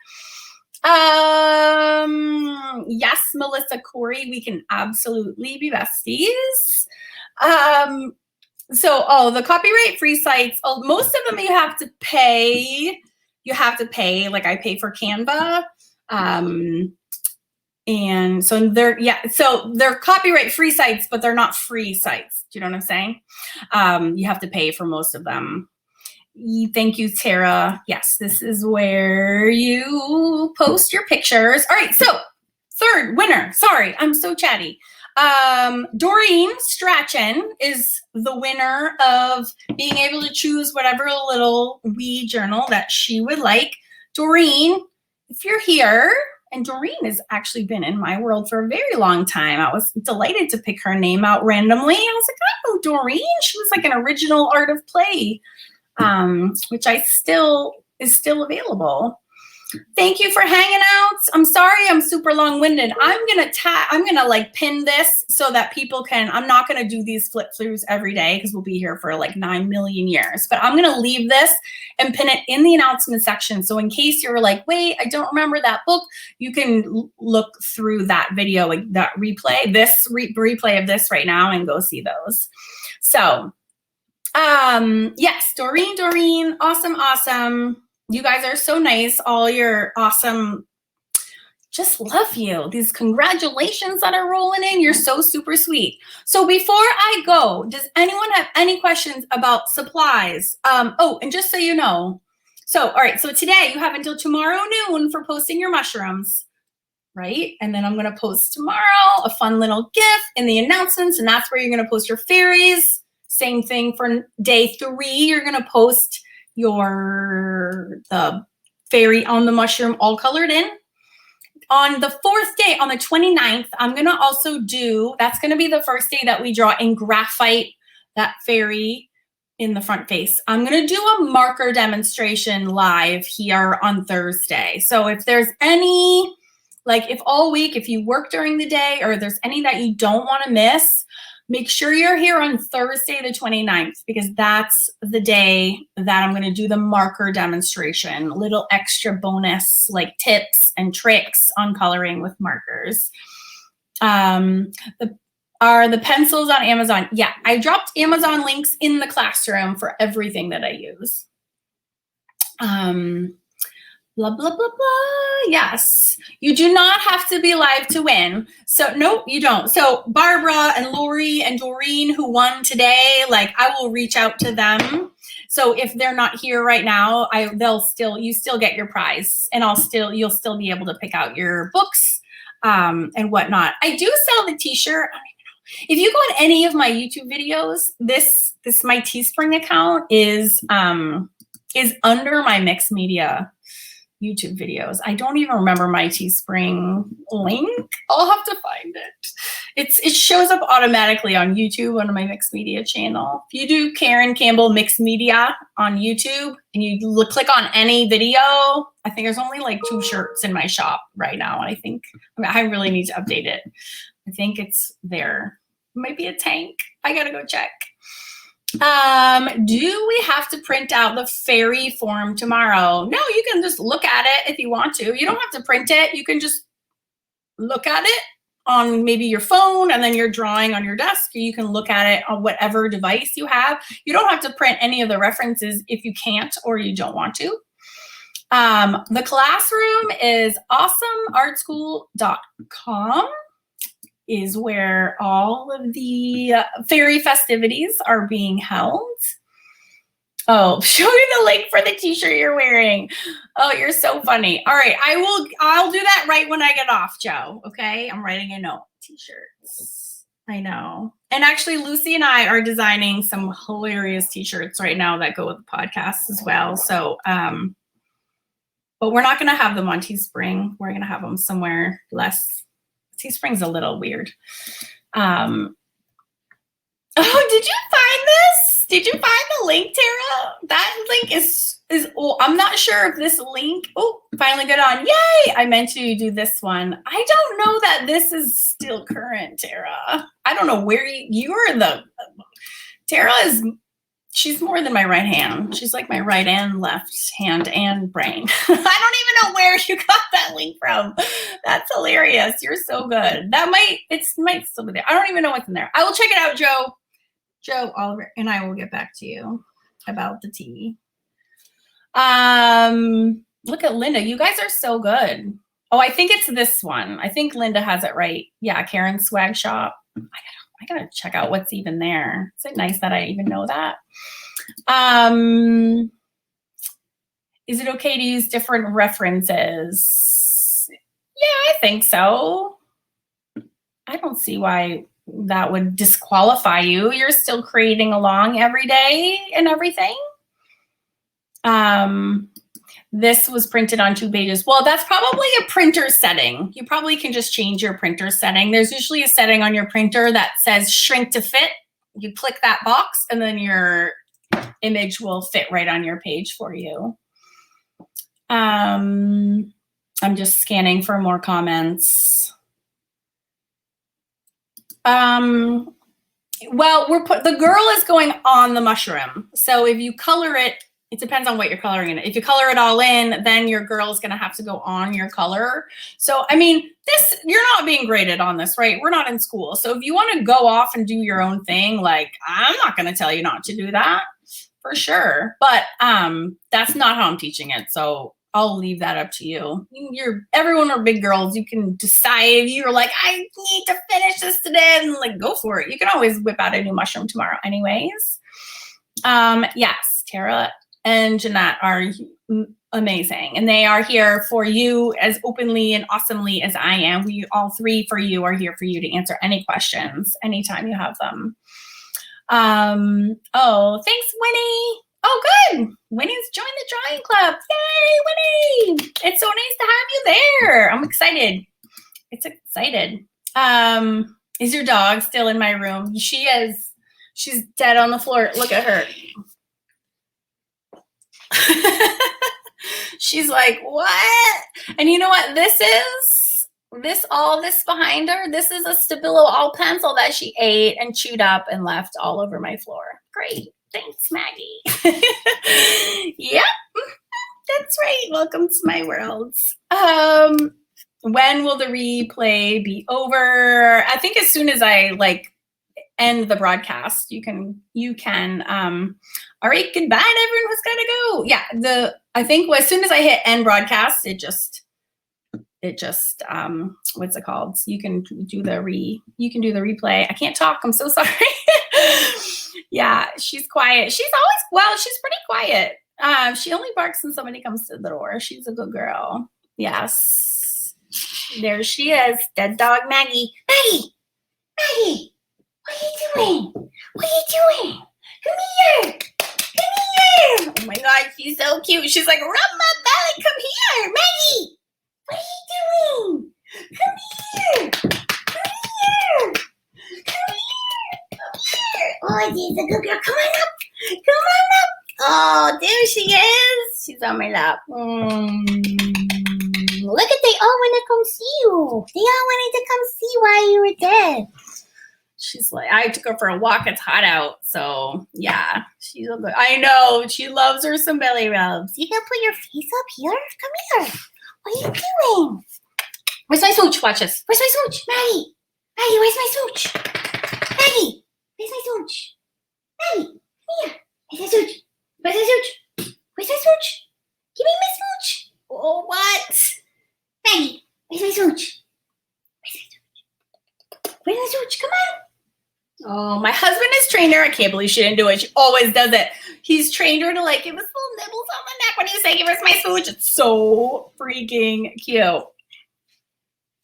Yes, Melissa Corey, we can absolutely be besties. So the copyright free sites, most of them you have to pay. Like I pay for Canva. And so they're copyright free sites, but they're not free sites. Do you know what I'm saying? You have to pay for most of them. Thank you, Tara. Yes, this is where you post your pictures. All right, so third winner. Sorry, I'm so chatty. Doreen Strachan is the winner of being able to choose whatever little wee journal that she would like. Doreen, if you're here, and Doreen has actually been in my world for a very long time. I was delighted to pick her name out randomly. I was like, oh, Doreen. She was like an original Art of Play which is still available. Thank you for hanging out. I'm sorry I'm super long-winded. I'm gonna like pin this so that people can, I'm not gonna do these flip throughs every day because we'll be here for like 9 million years, but I'm gonna leave this and pin it in the announcement section. So in case you're like, wait, I don't remember that book, you can look through that video, like that replay, this replay of this right now and go see those. So yes, Doreen, awesome. You guys are so nice. All your awesome, just love you. These congratulations that are rolling in. You're so super sweet. So before I go, does anyone have any questions about supplies? Oh, and just so you know, so, all right, so today you have until tomorrow noon for posting your mushrooms, right? And then I'm going to post tomorrow a fun little gift in the announcements, and that's where you're going to post your fairies. Same thing for day 3. You're going to post the fairy on the mushroom all colored in. On the 4th day, on the 29th, I'm going to also do, that's going to be the first day that we draw in graphite, that fairy in the front face. I'm going to do a marker demonstration live here on Thursday. So if there's any, like if all week, if you work during the day or there's any that you don't want to miss, make sure you're here on Thursday the 29th, because that's the day that I'm going to do the marker demonstration, little extra bonus like tips and tricks on coloring with markers. Are the pencils on Amazon? Yeah, I dropped Amazon links in the classroom for everything that I use. Blah, blah, blah, blah. Yes. You do not have to be live to win. So, nope, you don't. So Barbara and Lori and Doreen who won today, like I will reach out to them. So if they're not here right now, you still get your prize, and you'll still be able to pick out your books and whatnot. I do sell the t-shirt. I don't even know. If you go on any of my YouTube videos, this my Teespring account is under my mixed media YouTube videos. I don't even remember my Teespring link. I'll have to find it. It shows up automatically on YouTube on my mixed media channel. If you do Karen Campbell Mixed Media on YouTube and you click on any video, I think there's only like 2 shirts in my shop right now. And I really need to update it. I think it's there. It might be a tank. I gotta go check. Do we have to print out the fairy form tomorrow? No, you can just look at it if you want to. You don't have to print it. You can just look at it on maybe your phone, and then you're drawing on your desk. You can look at it on whatever device you have. You don't have to print any of the references if you can't or you don't want to. The classroom is awesomeartschool.com. is where all of the fairy festivities are being held. Oh, show me the link for the t-shirt you're wearing. Oh, you're so funny. All right, I'll do that right when I get off, Joe. Okay, I'm writing a note. T-shirts. I know. And actually, Lucy and I are designing some hilarious t-shirts right now that go with the podcast as well. So, but we're not going to have them on Teespring. We're going to have them somewhere less. Teespring's a little weird. Oh, did you find this? Did you find the link, Tara? That link is oh, I'm not sure if this link, oh, finally got on. Yay! I meant to do this one. I don't know that this is still current, Tara. I don't know where Tara is, she's more than my right hand. She's like my right and left hand and brain. I don't even know where you got that link from. That's hilarious. You're so good. It might still be there. I don't even know what's in there. I will check it out, Joe, Oliver, and I will get back to you about the tea. Look at Linda. You guys are so good. Oh, I think it's this one. I think Linda has it right. Yeah, Karen's Swag Shop. I gotta check out what's even there. Is it nice that I even know that? Is it okay to use different references? Yeah, I think so. I don't see why that would disqualify you. You're still creating along every day and everything. This was printed on 2 pages. Well, that's probably a printer setting. You probably can just change your printer setting. There's usually a setting on your printer that says shrink to fit. You click that box and then your image will fit right on your page for you. I'm just scanning for more comments. Well, the girl is going on the mushroom. So if you color it, it depends on what you're coloring in. If you color it all in, then your girl is going to have to go on your color. So, I mean, you're not being graded on this, right? We're not in school. So if you want to go off and do your own thing, like, I'm not going to tell you not to do that for sure. But that's not how I'm teaching it. So I'll leave that up to you. Everyone are big girls. You can decide. You're like, I need to finish this today, and like, go for it. You can always whip out a new mushroom tomorrow anyways. Yes, Tara and Jeanette are amazing, and they are here for you as openly and awesomely as I am. We all three for you are here for you to answer any questions anytime you have them. Oh, thanks, Winnie. Oh, good. Winnie's joined the drawing club. Yay, Winnie. It's so nice to have you there. I'm excited. It's excited. Is your dog still in my room? She is. She's dead on the floor. Look at her. She's like, what? And you know what this is? All this behind her, this is a Stabilo all pencil that she ate and chewed up and left all over my floor. Great. Thanks, Maggie. Yep, that's right. Welcome to my world. When will the replay be over? I think as soon as I end the broadcast, you can. All right, goodbye, everyone who's gotta go. Yeah, I think as soon as I hit end broadcast, it just what's it called? You can do the replay. I can't talk. I'm so sorry. Yeah, she's quiet. She's pretty quiet. She only barks when somebody comes to the door. She's a good girl. Yes. There she is. Dead dog Maggie. Maggie! Maggie! What are you doing? What are you doing? Come here! Come here! Oh my God, she's so cute. She's like, rub my belly. Come here, Maggie! What are you doing? Come here! Come here! Come here! Oh, she's a good girl. Come on up. Come on up. Oh, there she is. She's on my lap. Look at, they all want to come see you. They all wanted to come see why you were dead. She's like, I took her for a walk. It's hot out. So, yeah. I know. She loves her some belly rubs. You can put your face up here. Come here. What are you doing? Where's my smooch? Watch this. Where's my smooch? Maggie. Maggie, where's my smooch? Maggie. Where's my smooch? Maggie, come here. Where's my smooch? Where's my smooch? Where's my smooch? Give me my smooch. Oh, what? Maggie, where's my smooch? Where's my smooch? Where's my smooch? Come on. Oh, my husband is trained her. I can't believe she didn't do it. She always does it. He's trained her to give us little nibbles on the neck when you say, give us my smooch. It's so freaking cute.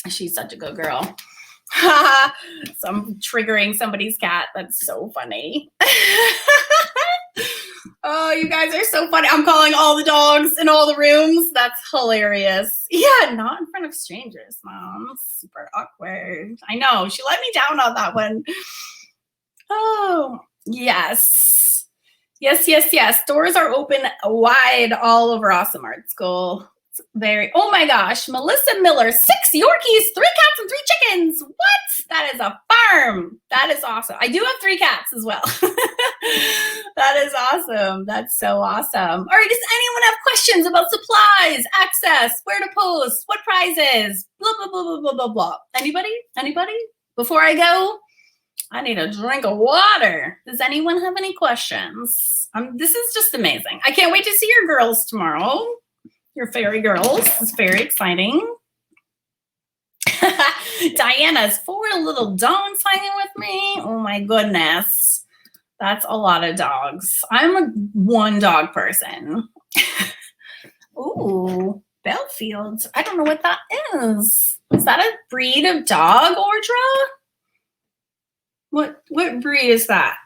She's such a good girl. So I'm triggering somebody's cat. That's so funny. Oh, you guys are so funny. I'm calling all the dogs in all the rooms. That's hilarious. Yeah, not in front of strangers, Mom. Super awkward. I know. She let me down on that one. Oh, yes. Yes. Doors are open wide all over Awesome Art School. Oh my gosh, Melissa Miller, 6 Yorkies, 3 cats, and 3 chickens. What? That is a farm. That is awesome. I do have 3 cats as well. That is awesome. That's so awesome. All right, does anyone have questions about supplies, access, where to post, what prizes, blah, blah, blah, blah, blah, blah, blah. Anybody? Before I go, I need a drink of water. Does anyone have any questions? This is just amazing. I can't wait to see your girls tomorrow. Your fairy girls. It's very exciting. Diana's 4 little dogs hanging with me. Oh my goodness. That's a lot of dogs. I'm a 1 dog person. Ooh, Belfield. I don't know what that is. Is that a breed of dog, Audra? What breed is that?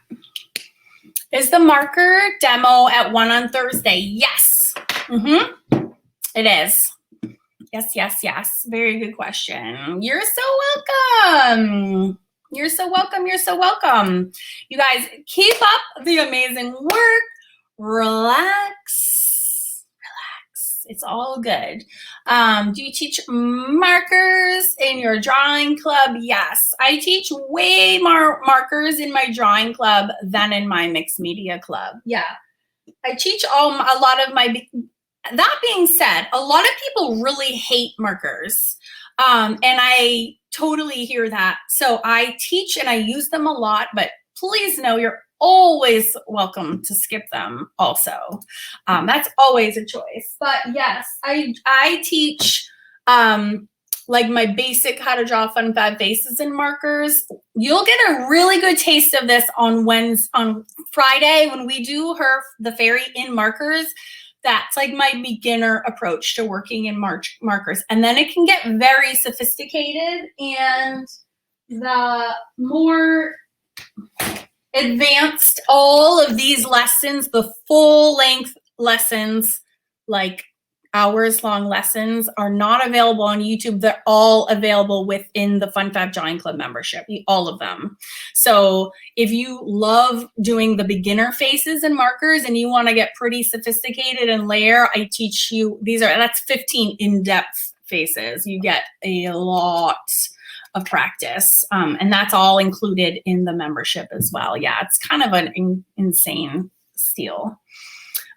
Is the marker demo at 1 on Thursday? Yes. It is. Yes. Very good question. You're so welcome. You're so welcome. You guys, keep up the amazing work. Relax. It's all good. Do you teach markers in your drawing club? Yes, I teach way more markers in my drawing club than in my mixed media club. Yeah, I teach a lot of my, that being said, a lot of people really hate markers. And I totally hear that. So I teach and I use them a lot, but please know you're always welcome to skip them also. That's always a choice. But yes, I teach like my basic how to draw fun fab faces and markers. You'll get a really good taste of this on Friday when we do the fairy in markers. That's like my beginner approach to working in markers. And then it can get very sophisticated, and the more advanced all of these lessons, the full length lessons, like hours-long lessons, are not available on YouTube. They're all available within the Fun Fab Drawing Club membership, all of them. So if you love doing the beginner faces and markers and you want to get pretty sophisticated and layer, I teach you, that's 15 in-depth faces. You get a lot of practice, and that's all included in the membership as well. Yeah, it's kind of an insane steal.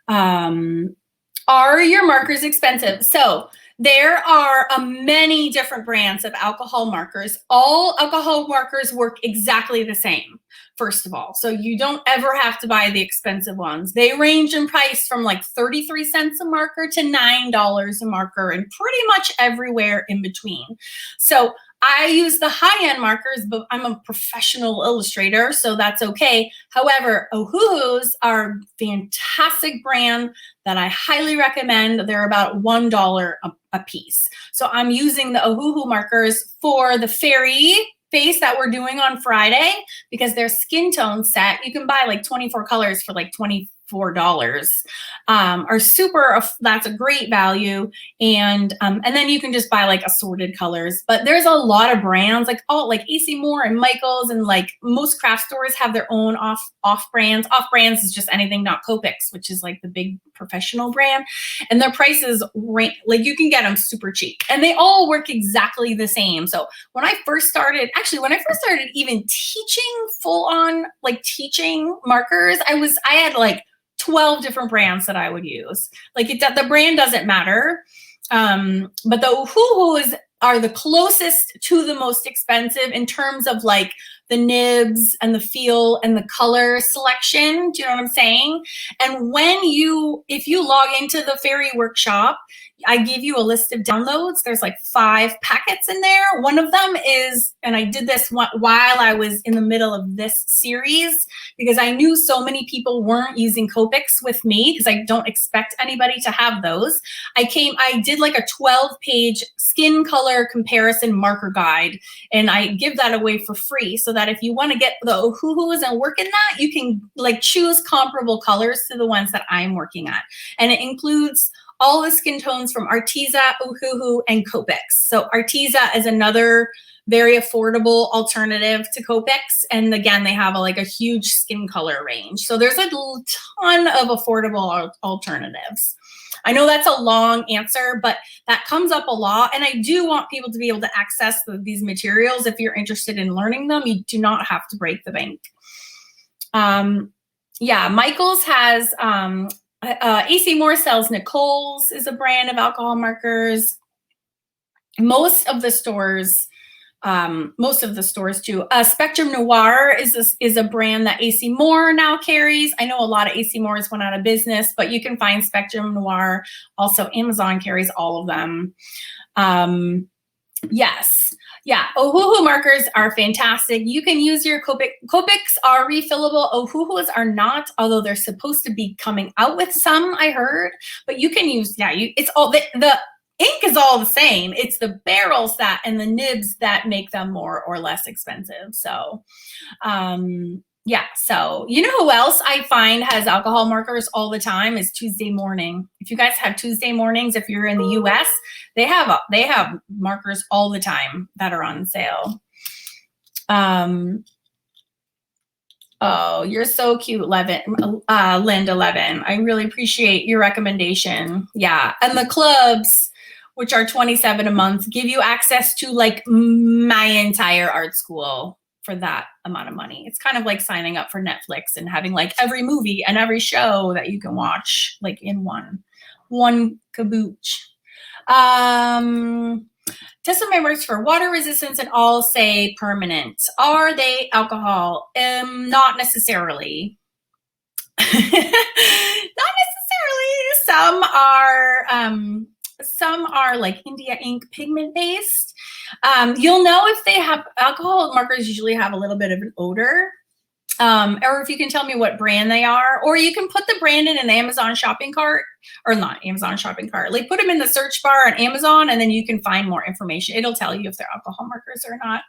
Are your markers expensive? So there are many different brands of alcohol markers. All alcohol markers work exactly the same, first of all. So you don't ever have to buy the expensive ones. They range in price from like 33 cents a marker to $9 a marker, and pretty much everywhere in between. So I use the high-end markers, but I'm a professional illustrator, so that's okay. However, Ohuhus are a fantastic brand that I highly recommend. They're about $1 a piece. So I'm using the Ohuhu markers for the fairy face that we're doing on Friday, because their skin tone set, you can buy like 24 colors for like $24, are super, that's a great value. And then you can just buy like assorted colors, but there's a lot of brands like AC Moore and Michaels, and like most craft stores have their own off brands. Off brands is just anything not Copics, which is like the big professional brand, and their prices like you can get them super cheap, and they all work exactly the same. So when I first started even teaching full on like teaching markers, I had like 12 different brands that I would use. Like the brand doesn't matter. But the Ohuhus are the closest to the most expensive in terms of like the nibs and the feel and the color selection. Do you know what I'm saying? And if you log into the fairy workshop, I give you a list of downloads. There's like 5 packets in there. One of them is, and I did this while I was in the middle of this series, because I knew so many people weren't using Copics with me, because I don't expect anybody to have those. I did like a 12-page skin color comparison marker guide, and I give that away for free, so that if you want to get the Ohuhus and work in that, you can like choose comparable colors to the ones that I'm working at. And it includes all the skin tones from Arteza, Ohuhu, and Copics. So Arteza is another very affordable alternative to Copics. And again, they have a huge skin color range. So there's a ton of affordable alternatives. I know that's a long answer, but that comes up a lot. And I do want people to be able to access these materials. If you're interested in learning them, you do not have to break the bank. Yeah, Michaels has, AC Moore sells Nicole's, is a brand of alcohol markers. Most of the stores do. Spectrum Noir is a brand that AC Moore now carries. I know a lot of AC Moores went out of business, but you can find Spectrum Noir. Also, Amazon carries all of them. Yes. Yeah, Ohuhu markers are fantastic. You can use your Copics are refillable. Ohuhus are not, although they're supposed to be coming out with some, I heard. But you can use, it's all, the ink is all the same. It's the barrels and the nibs that make them more or less expensive. So, yeah, so you know who else I find has alcohol markers all the time is Tuesday Morning. If you guys have Tuesday Mornings, if you're in the US, they have markers all the time that are on sale. Oh, you're so cute, Linda Levin. I really appreciate your recommendation. Yeah. And the clubs, which are $27 a month, give you access to like my entire art school for that amount of money. It's kind of like signing up for Netflix and having like every movie and every show that you can watch like in one kabooch. Test of memories for water resistance and all say permanent. Are they alcohol? Not necessarily. Not necessarily. Some are like India ink pigment based. You'll know if they have alcohol markers usually have a little bit of an odor. Or if you can tell me what brand they are, or you can put the brand in an Amazon shopping cart, or not Amazon shopping cart, like put them in the search bar on Amazon and then you can find more information. It'll tell you if they're alcohol markers or not.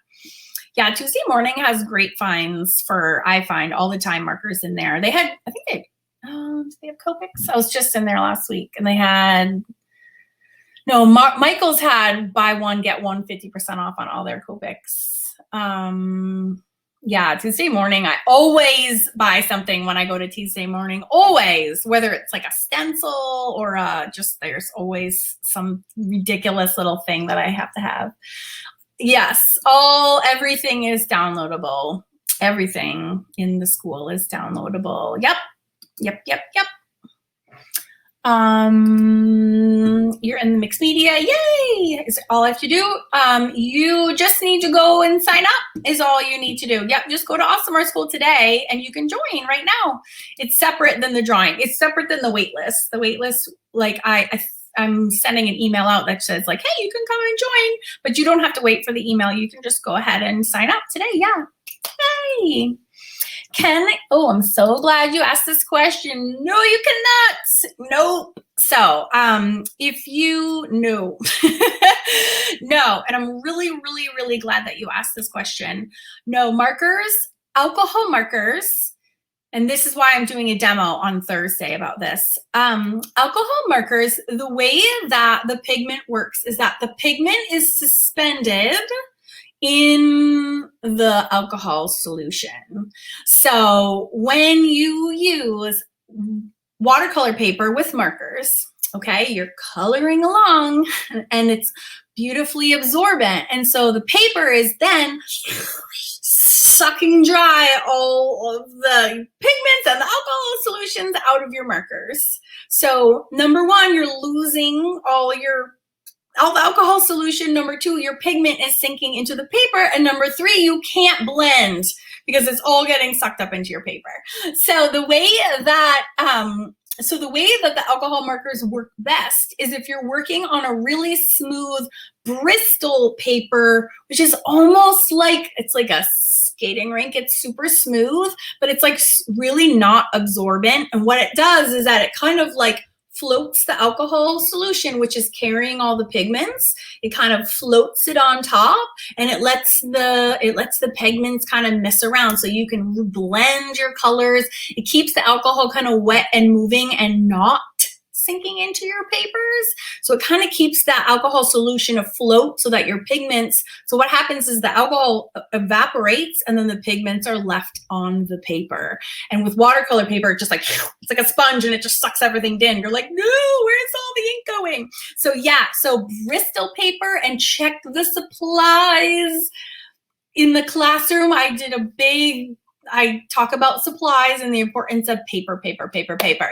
Yeah, Tuesday Morning has great finds for, I find all the time markers in there. They had, I think they have Copics? I was just in there last week and they had, no, Michael's had buy one, get one 50% off on all their Copics. Yeah, Tuesday Morning, I always buy something when I go to Tuesday Morning, always, whether it's like a stencil or just there's always some ridiculous little thing that I have to have. Yes, everything is downloadable. Everything in the school is downloadable. Yep. You're in the mixed media. Yay! Is all I have to do. You just need to go and sign up is all you need to do. Yep. Just go to Awesome Art School today and you can join right now. It's separate than the drawing. It's separate than the wait list. The wait list, like I'm sending an email out that says like, hey, you can come and join, but you don't have to wait for the email. You can just go ahead and sign up today. Yeah. Yay. I'm so glad you asked this question. No, you cannot. Nope. So, if you know, no, and I'm really, really, really glad that you asked this question. No markers, alcohol markers, and this is why I'm doing a demo on Thursday about this. Alcohol markers, the way that the pigment works is that the pigment is suspended in the alcohol solution. So when you use watercolor paper with markers, okay, you're coloring along and it's beautifully absorbent. And so the paper is then sucking dry all of the pigments and the alcohol solutions out of your markers. So number one, you're losing all the alcohol solution. Number two, your pigment is sinking into the paper. And number three, you can't blend because it's all getting sucked up into your paper. So the way that the alcohol markers work best is if you're working on a really smooth Bristol paper, which is almost like, it's like a skating rink. It's super smooth, but it's like really not absorbent. And what it does is that it kind of like floats the alcohol solution, which is carrying all the pigments. It kind of floats it on top and it lets the pigments kind of mess around so you can blend your colors. It keeps the alcohol kind of wet and moving and not sinking into your papers. So it kind of keeps that alcohol solution afloat so that your pigments, so what happens is the alcohol evaporates and then the pigments are left on the paper. And with watercolor paper, it's just like, it's like a sponge and it just sucks everything in. You're like, no, where's all the ink going? So yeah, so Bristol paper, and check the supplies. In the classroom, I talk about supplies and the importance of paper.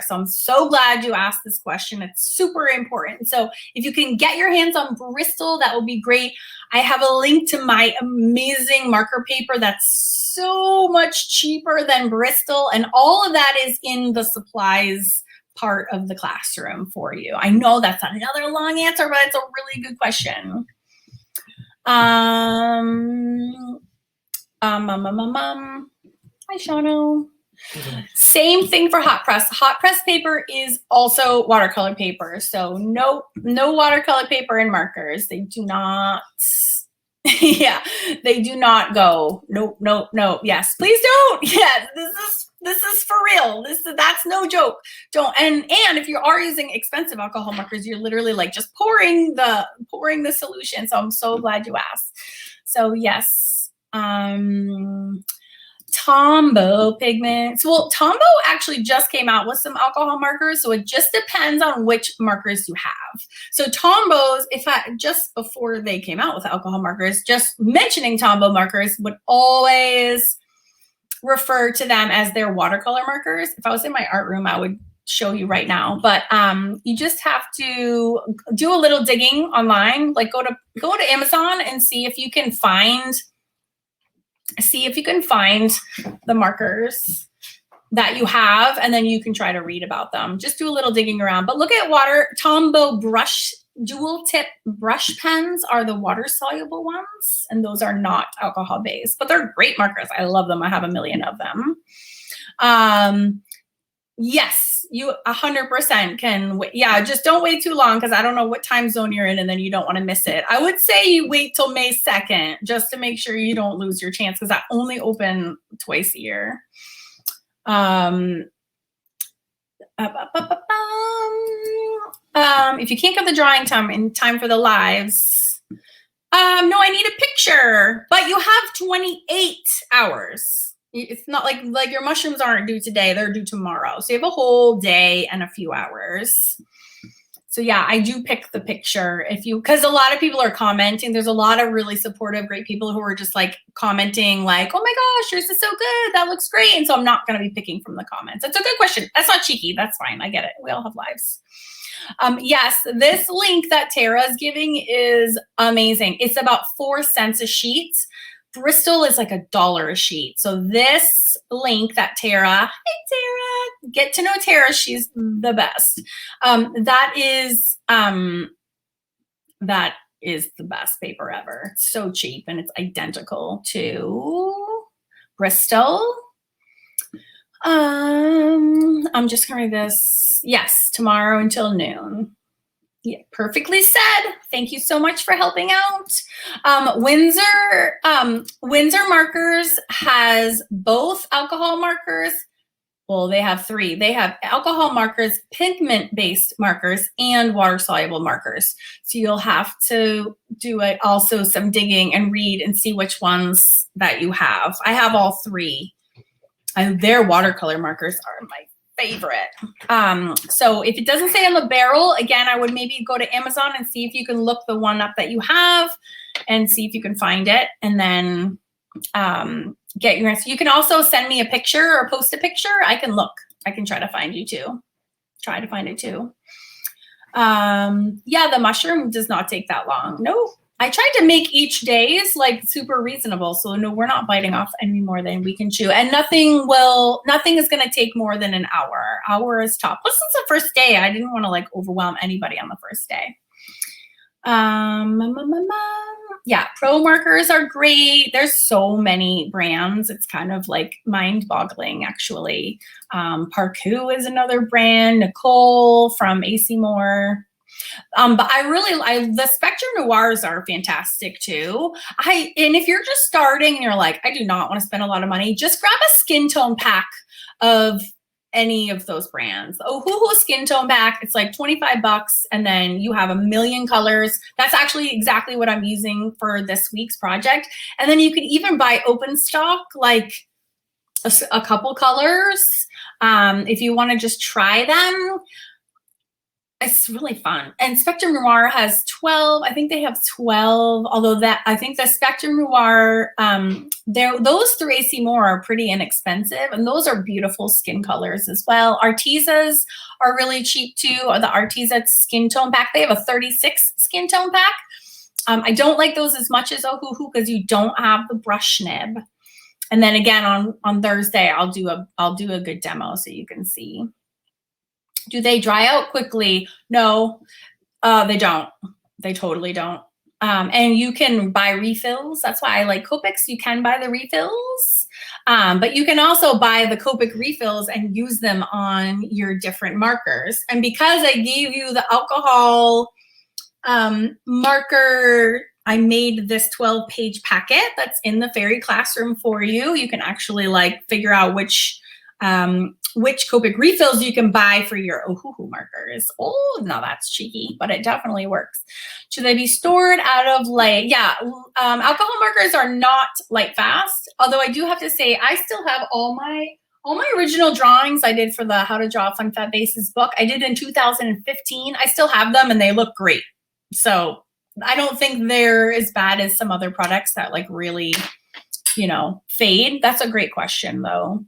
So I'm so glad you asked this question. It's super important. So if you can get your hands on Bristol, that will be great. I have a link to my amazing marker paper that's so much cheaper than Bristol. And all of that is in the supplies part of the classroom for you. I know that's another long answer, but it's a really good question. Hi, Shano. Same thing for hot press. Hot press paper is also watercolor paper. So no watercolor paper and markers. They do not, yeah, they do not go. Nope. Yes, please don't. Yes, this is for real. That's no joke. Don't. And if you are using expensive alcohol markers, you're literally like just pouring the solution. So I'm so glad you asked. So yes. Tombow pigments. Well, Tombow actually just came out with some alcohol markers, so it just depends on which markers you have. So Tombows, just before they came out with alcohol markers, just mentioning Tombow markers would always refer to them as their watercolor markers. If I was in my art room, I would show you right now, but you just have to do a little digging online, like go to Amazon and see if you can find the markers that you have, and then you can try to read about them. Just do a little digging around. But look at Tombow brush, dual tip brush pens are the water soluble ones, and those are not alcohol based, but they're great markers. I love them. I have a million of them. Yes, you 100% can. Yeah, just don't wait too long, because I don't know what time zone you're in, and then you don't want to miss it. I would say you wait till May 2nd just to make sure you don't lose your chance, because I only open twice a year. If you can't get the drawing time in time for the lives, no, I need a picture, but you have 28 hours. It's not like your mushrooms aren't due today, they're due tomorrow. So you have a whole day and a few hours. So yeah, I do pick the picture because a lot of people are commenting. There's a lot of really supportive, great people who are just like commenting like, oh my gosh, yours is so good. That looks great. And so I'm not going to be picking from the comments. That's a good question. That's not cheeky. That's fine. I get it. We all have lives. Yes, this link that Tara is giving is amazing. It's about 4 cents a sheet. Bristol is like $1 a sheet. So this link that Tara, hey Tara, get to know Tara. She's the best. That is the best paper ever. It's so cheap, and it's identical to Bristol. I'm just going to read this. Yes, tomorrow until noon. Yeah, perfectly said. Thank you so much for helping out. Winsor Markers has both alcohol markers. Well, they have 3. They have alcohol markers, pigment-based markers, and water-soluble markers. So you'll have to do also some digging and read and see which ones that you have. I have all 3. And their watercolor markers are my favorite. So if it doesn't say on the barrel, again, I would maybe go to Amazon and see if you can look the one up that you have and see if you can find it, and then get your answer. You can also send me a picture or post a picture. I can look. I can try to find you too. Try to find it too. Yeah, the mushroom does not take that long. No. I tried to make each day's like super reasonable. So no, we're not biting off any more than we can chew. And nothing is going to take more than an hour. Hour is top. This is the first day. I didn't want to like overwhelm anybody on the first day. Yeah, pro markers are great. There's so many brands. It's kind of like mind-boggling, actually. Parku is another brand. Nicole from AC Moore. But the Spectrum Noirs are fantastic too. And if you're just starting and you're like, I do not want to spend a lot of money, just grab a skin tone pack of any of those brands. Ohuhu skin tone pack, it's like $25, and then you have a million colors. That's actually exactly what I'm using for this week's project. And then you could even buy open stock, like a couple colors, if you want to just try them. It's really fun. And Spectrum Noir has 12. I think they have 12, although I think the Spectrum Noir, those through AC Moore are pretty inexpensive, and those are beautiful skin colors as well. Artezas are really cheap too. The Arteza skin tone pack, they have a 36 skin tone pack. I don't like those as much as Ohuhu because you don't have the brush nib. And then again on Thursday, I'll do a good demo so you can see. Do they dry out quickly? No, they don't. They totally don't. And you can buy refills. That's why I like Copics. You can buy the refills, but you can also buy the Copic refills and use them on your different markers. And because I gave you the alcohol marker, I made this 12-page packet that's in the Fairy Classroom for you. You can actually like figure out which Copic refills you can buy for your Ohuhu markers. Oh, now that's cheeky, but it definitely works. Should they be stored out of light? Yeah, alcohol markers are not light fast. Although I do have to say, I still have all my original drawings I did for the How to Draw Fun Fat Bases book. I did in 2015. I still have them and they look great. So I don't think they're as bad as some other products that like really, you know, fade. That's a great question though.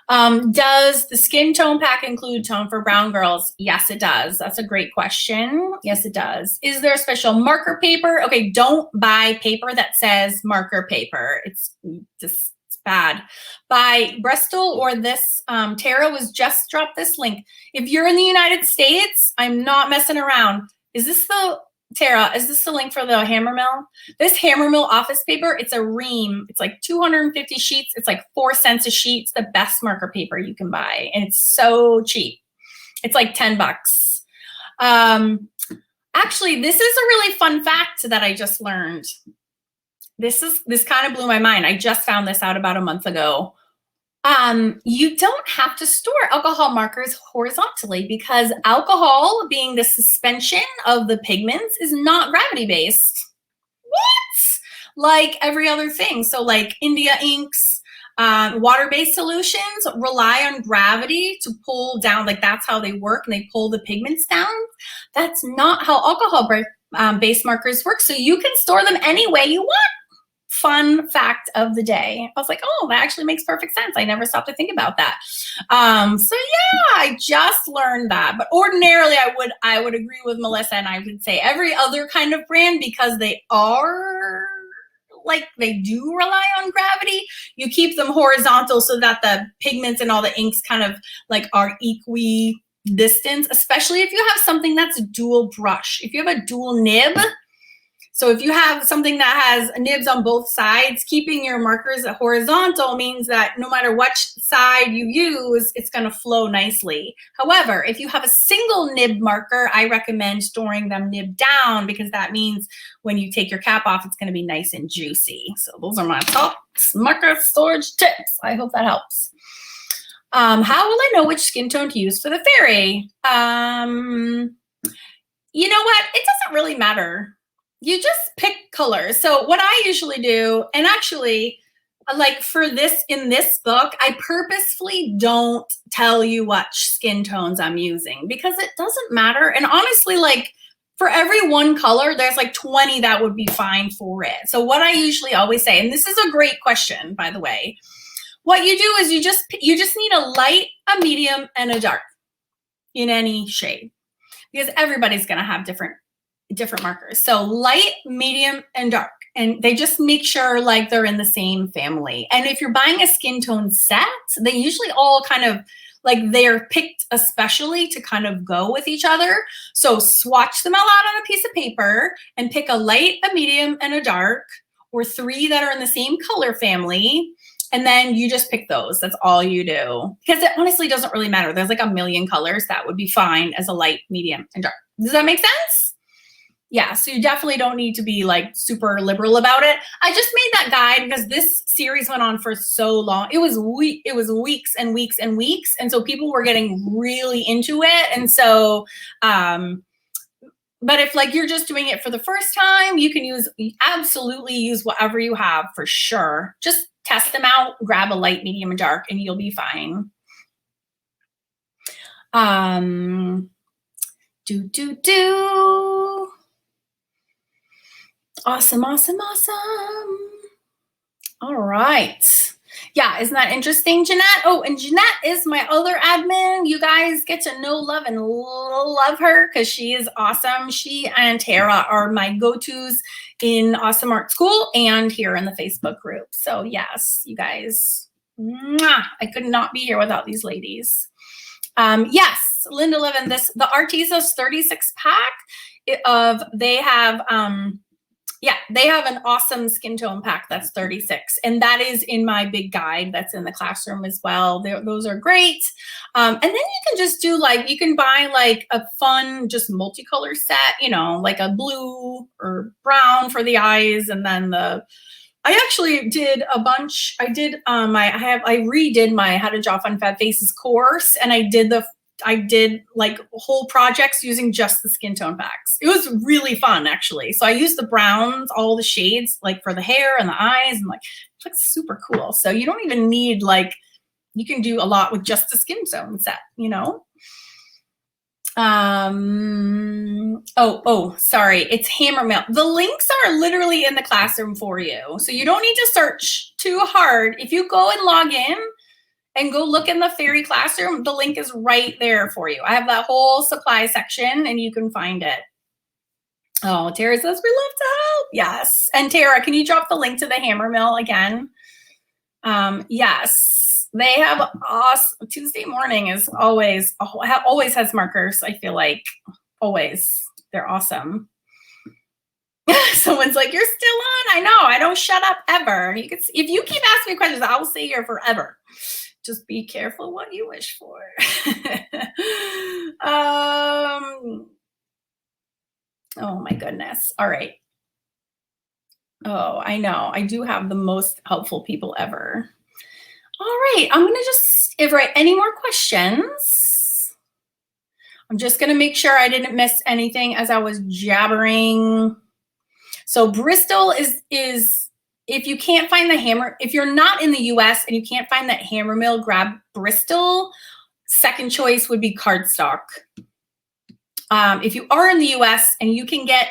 Does the skin tone pack include tone for brown girls? Yes, it does. That's a great question. Yes, it does. Is there a special marker paper? Okay, don't buy paper that says marker paper. It's just bad. Buy Bristol or this. Tara was just dropped this link. If you're in the United States, I'm not messing around. Is this the Tara, is this the link for the Hammermill? This Hammermill office paper, it's a ream. It's like 250 sheets. It's like 4 cents a sheet. It's the best marker paper you can buy. And it's so cheap. It's like 10 bucks. Actually, this is a really fun fact that I just learned. This kind of blew my mind. I just found this out about a month ago. You don't have to store alcohol markers horizontally because alcohol, being the suspension of the pigments, is not gravity-based. What? Like every other thing. So like India inks, water-based solutions rely on gravity to pull down, like that's how they work, and they pull the pigments down. That's not how alcohol-based markers work. So you can store them any way you want. Fun fact of the day. I was like, oh, that actually makes perfect sense. I never stopped to think about that. So yeah, I just learned that. But ordinarily I would agree with Melissa, and I would say every other kind of brand, because they are like, they do rely on gravity, you keep them horizontal so that the pigments and all the inks kind of like are equidistant, especially if you have something that's a dual brush. If you have a dual nib, so if you have something that has nibs on both sides, keeping your markers horizontal means that no matter which side you use, it's going to flow nicely. However, if you have a single nib marker, I recommend storing them nib down, because that means when you take your cap off, it's going to be nice and juicy. So those are my top marker storage tips. I hope that helps. How will I know which skin tone to use for the fairy? You know what? It doesn't really matter. You just pick colors. So what I usually do, and actually like for this, in this book, I purposefully don't tell you what skin tones I'm using because it doesn't matter. And honestly, like for every one color, there's like 20 that would be fine for it. So what I usually always say, and this is a great question, by the way, what you do is you just need a light, a medium, and a dark in any shade, because everybody's going to have different markers. So light, medium, and dark. And they just make sure like they're in the same family. And if you're buying a skin tone set, they usually all kind of like they're picked especially to kind of go with each other. So swatch them all out on a piece of paper and pick a light, a medium, and a dark, or 3 that are in the same color family. And then you just pick those. That's all you do. Because it honestly doesn't really matter. There's like a million colors that would be fine as a light, medium, and dark. Does that make sense? Yeah, so you definitely don't need to be like super liberal about it. I just made that guide because this series went on for so long. It was weeks and weeks and weeks. And so people were getting really into it. And so, but if like you're just doing it for the first time, you can absolutely use whatever you have for sure. Just test them out, grab a light, medium, and dark, and you'll be fine. Awesome, awesome, awesome. All right. Yeah, isn't that interesting, Jeanette? Oh, and Jeanette is my other admin. You guys get to know, love, and love her because she is awesome. She and Tara are my go-tos in Awesome Art School and here in the Facebook group. So yes, you guys, I could not be here without these ladies. Yes, Linda Levin, the Artezos 36 pack they have an awesome skin tone pack that's 36. And that is in my big guide that's in the classroom as well. Those are great. And then you can just do like, you can buy like a fun, just multicolor set, you know, like a blue or brown for the eyes. And then I actually did a bunch. I redid my How to Draw Fun Fat Faces course, and I did I did like whole projects using just the skin tone packs. It was really fun, actually. So I used the browns, all the shades, like for the hair and the eyes, and like it's like super cool. So you don't even need like, you can do a lot with just the skin tone set, you know? Sorry, it's Hammermill. The links are literally in the classroom for you. So you don't need to search too hard. If you go and log in and go look in the Fairy Classroom, the link is right there for you. I have that whole supply section and you can find it. Oh, Tara says, we love to help. Yes. And Tara, can you drop the link to the Hammermill again? Yes. They have awesome, Tuesday morning is always has markers. I feel like always, they're awesome. Someone's like, you're still on. I know. I don't shut up ever. You can, if you keep asking me questions, I will stay here forever. Just be careful what you wish for. Oh my goodness. All right. Oh, I know. I do have the most helpful people ever. All right, I'm gonna just, if right, any more questions? I'm just gonna make sure I didn't miss anything as I was jabbering. So Bristol is if you can't find the hammer, if you're not in the US and you can't find that Hammermill, grab Bristol. Second choice would be cardstock. If you are in the US and you can get,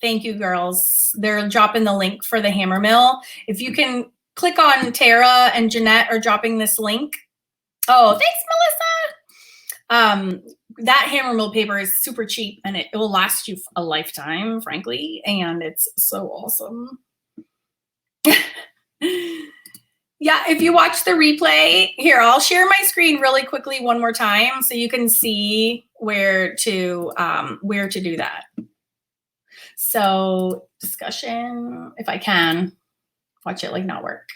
thank you girls, they're dropping the link for the Hammermill. If you can click on Tara and Jeanette are dropping this link. Oh, thanks, Melissa. That Hammermill paper is super cheap and it will last you a lifetime, frankly, and it's so awesome. Yeah, if you watch the replay, here, I'll share my screen really quickly one more time so you can see where to do that. So discussion, if I can. Watch it like not work.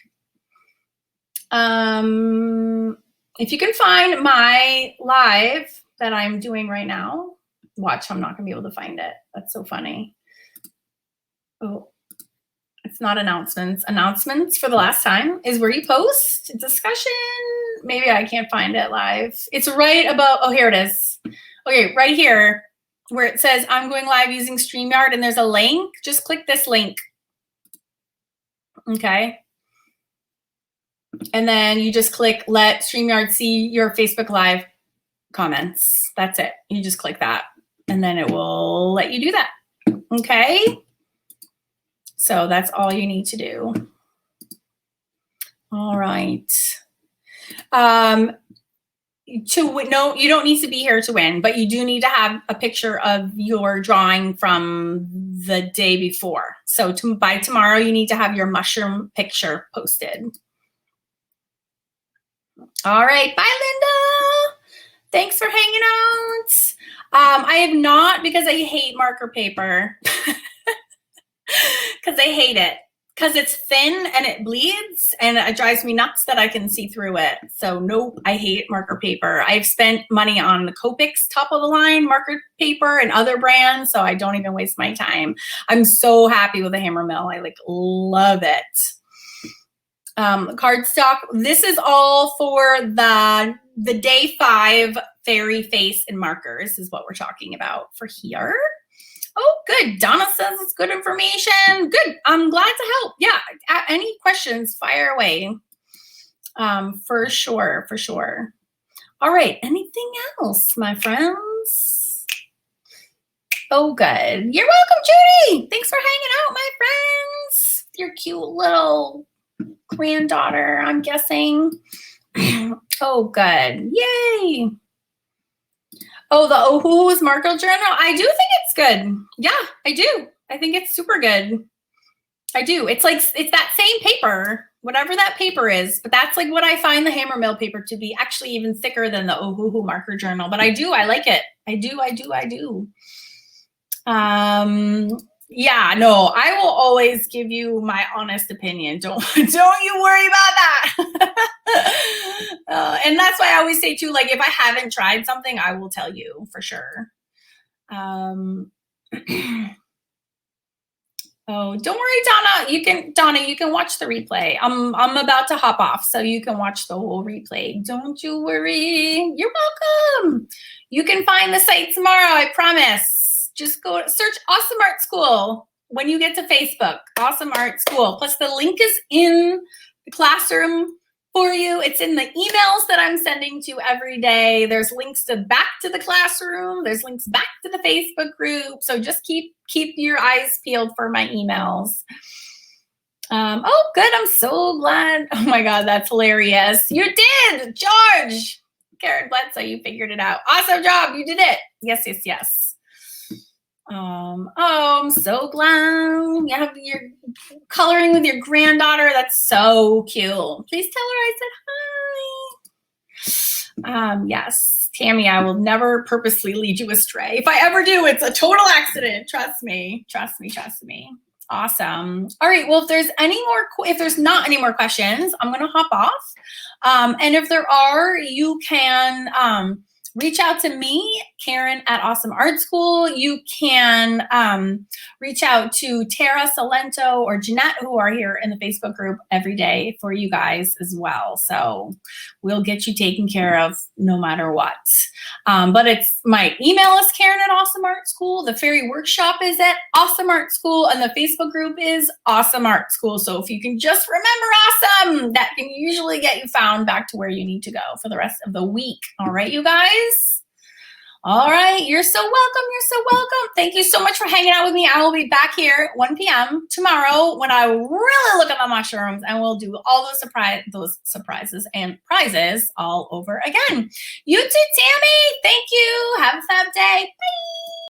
If you can find my live that I'm doing right now, watch, I'm not gonna be able to find it. That's so funny. Oh, it's not announcements. Announcements for the last time is where you post discussion. Maybe I can't find it live. It's right about, oh, here it is. Okay, right here where it says I'm going live using StreamYard and there's a link. Just click this link. Okay. And then you just click let StreamYard see your Facebook Live comments. That's it. You just click that and then it will let you do that. Okay. So that's all you need to do. All right. No, you don't need to be here to win, but you do need to have a picture of your drawing from the day before. So by tomorrow, you need to have your mushroom picture posted. All right. Bye, Linda. Thanks for hanging out. I have not, because I hate marker paper. Because I hate it. Because it's thin and it bleeds and it drives me nuts that I can see through it. So nope, I hate marker paper. I've spent money on the Copics top of the line marker paper and other brands, so I don't even waste my time. I'm so happy with the Hammermill. I like love it. Cardstock, this is all for the day 5 fairy face and markers is what we're talking about for here. Oh, good. Donna says it's good information. Good. I'm glad to help. Yeah. Any questions, fire away. For sure. For sure. All right. Anything else, my friends? Oh, good. You're welcome, Judy. Thanks for hanging out, my friends. Your cute little granddaughter, I'm guessing. Oh, good. Yay. Oh, the Ohuhu's Marker Journal. I do think it's good. Yeah, I do. I think it's super good. I do. It's like, it's that same paper, whatever that paper is, but that's like what I find the Hammermill paper to be, actually even thicker than the Ohuhu Marker Journal. But I do. I like it. I do. Yeah, no, I will always give you my honest opinion. Don't you worry about that. And that's why I always say too, like if I haven't tried something, I will tell you for sure. Oh, don't worry, Donna, you can watch the replay. I'm about to hop off, so you can watch the whole replay. Don't you worry. You're welcome. You can find the site tomorrow, I promise. Just go search Awesome Art School when you get to Facebook, Awesome Art School. Plus the link is in the classroom for you. It's in the emails that I'm sending to you every day. There's links back to the classroom. There's links back to the Facebook group. So just keep your eyes peeled for my emails. Oh, good. I'm so glad. Oh my God, that's hilarious. You did, George. Karen Bledsoe, you figured it out. Awesome job. You did it. Yes, yes, yes. Oh, I'm so glad you're coloring with your granddaughter. That's so cute. Please tell her I said hi. Yes, Tammy, I will never purposely lead you astray. If I ever do, it's a total accident. Trust me. Trust me. Trust me. Awesome. All right. Well, if there's not any more questions, I'm going to hop off. And if there are, you can reach out to me, Karen at Awesome Art School. You can reach out to Tara Salento or Jeanette, who are here in the Facebook group every day for you guys as well. So we'll get you taken care of no matter what. But it's my email is Karen at Awesome Art School. The Fairy Workshop is at Awesome Art School, and the Facebook group is Awesome Art School. So if you can just remember awesome, that can usually get you found back to where you need to go for the rest of the week. All right, you guys? All right, you're so welcome. You're so welcome. Thank you so much for hanging out with me. I will be back here at 1 p.m. tomorrow when I really look at the mushrooms, and we'll do all those surprises and prizes all over again. You too, Tammy. Thank you. Have a fab day. Bye.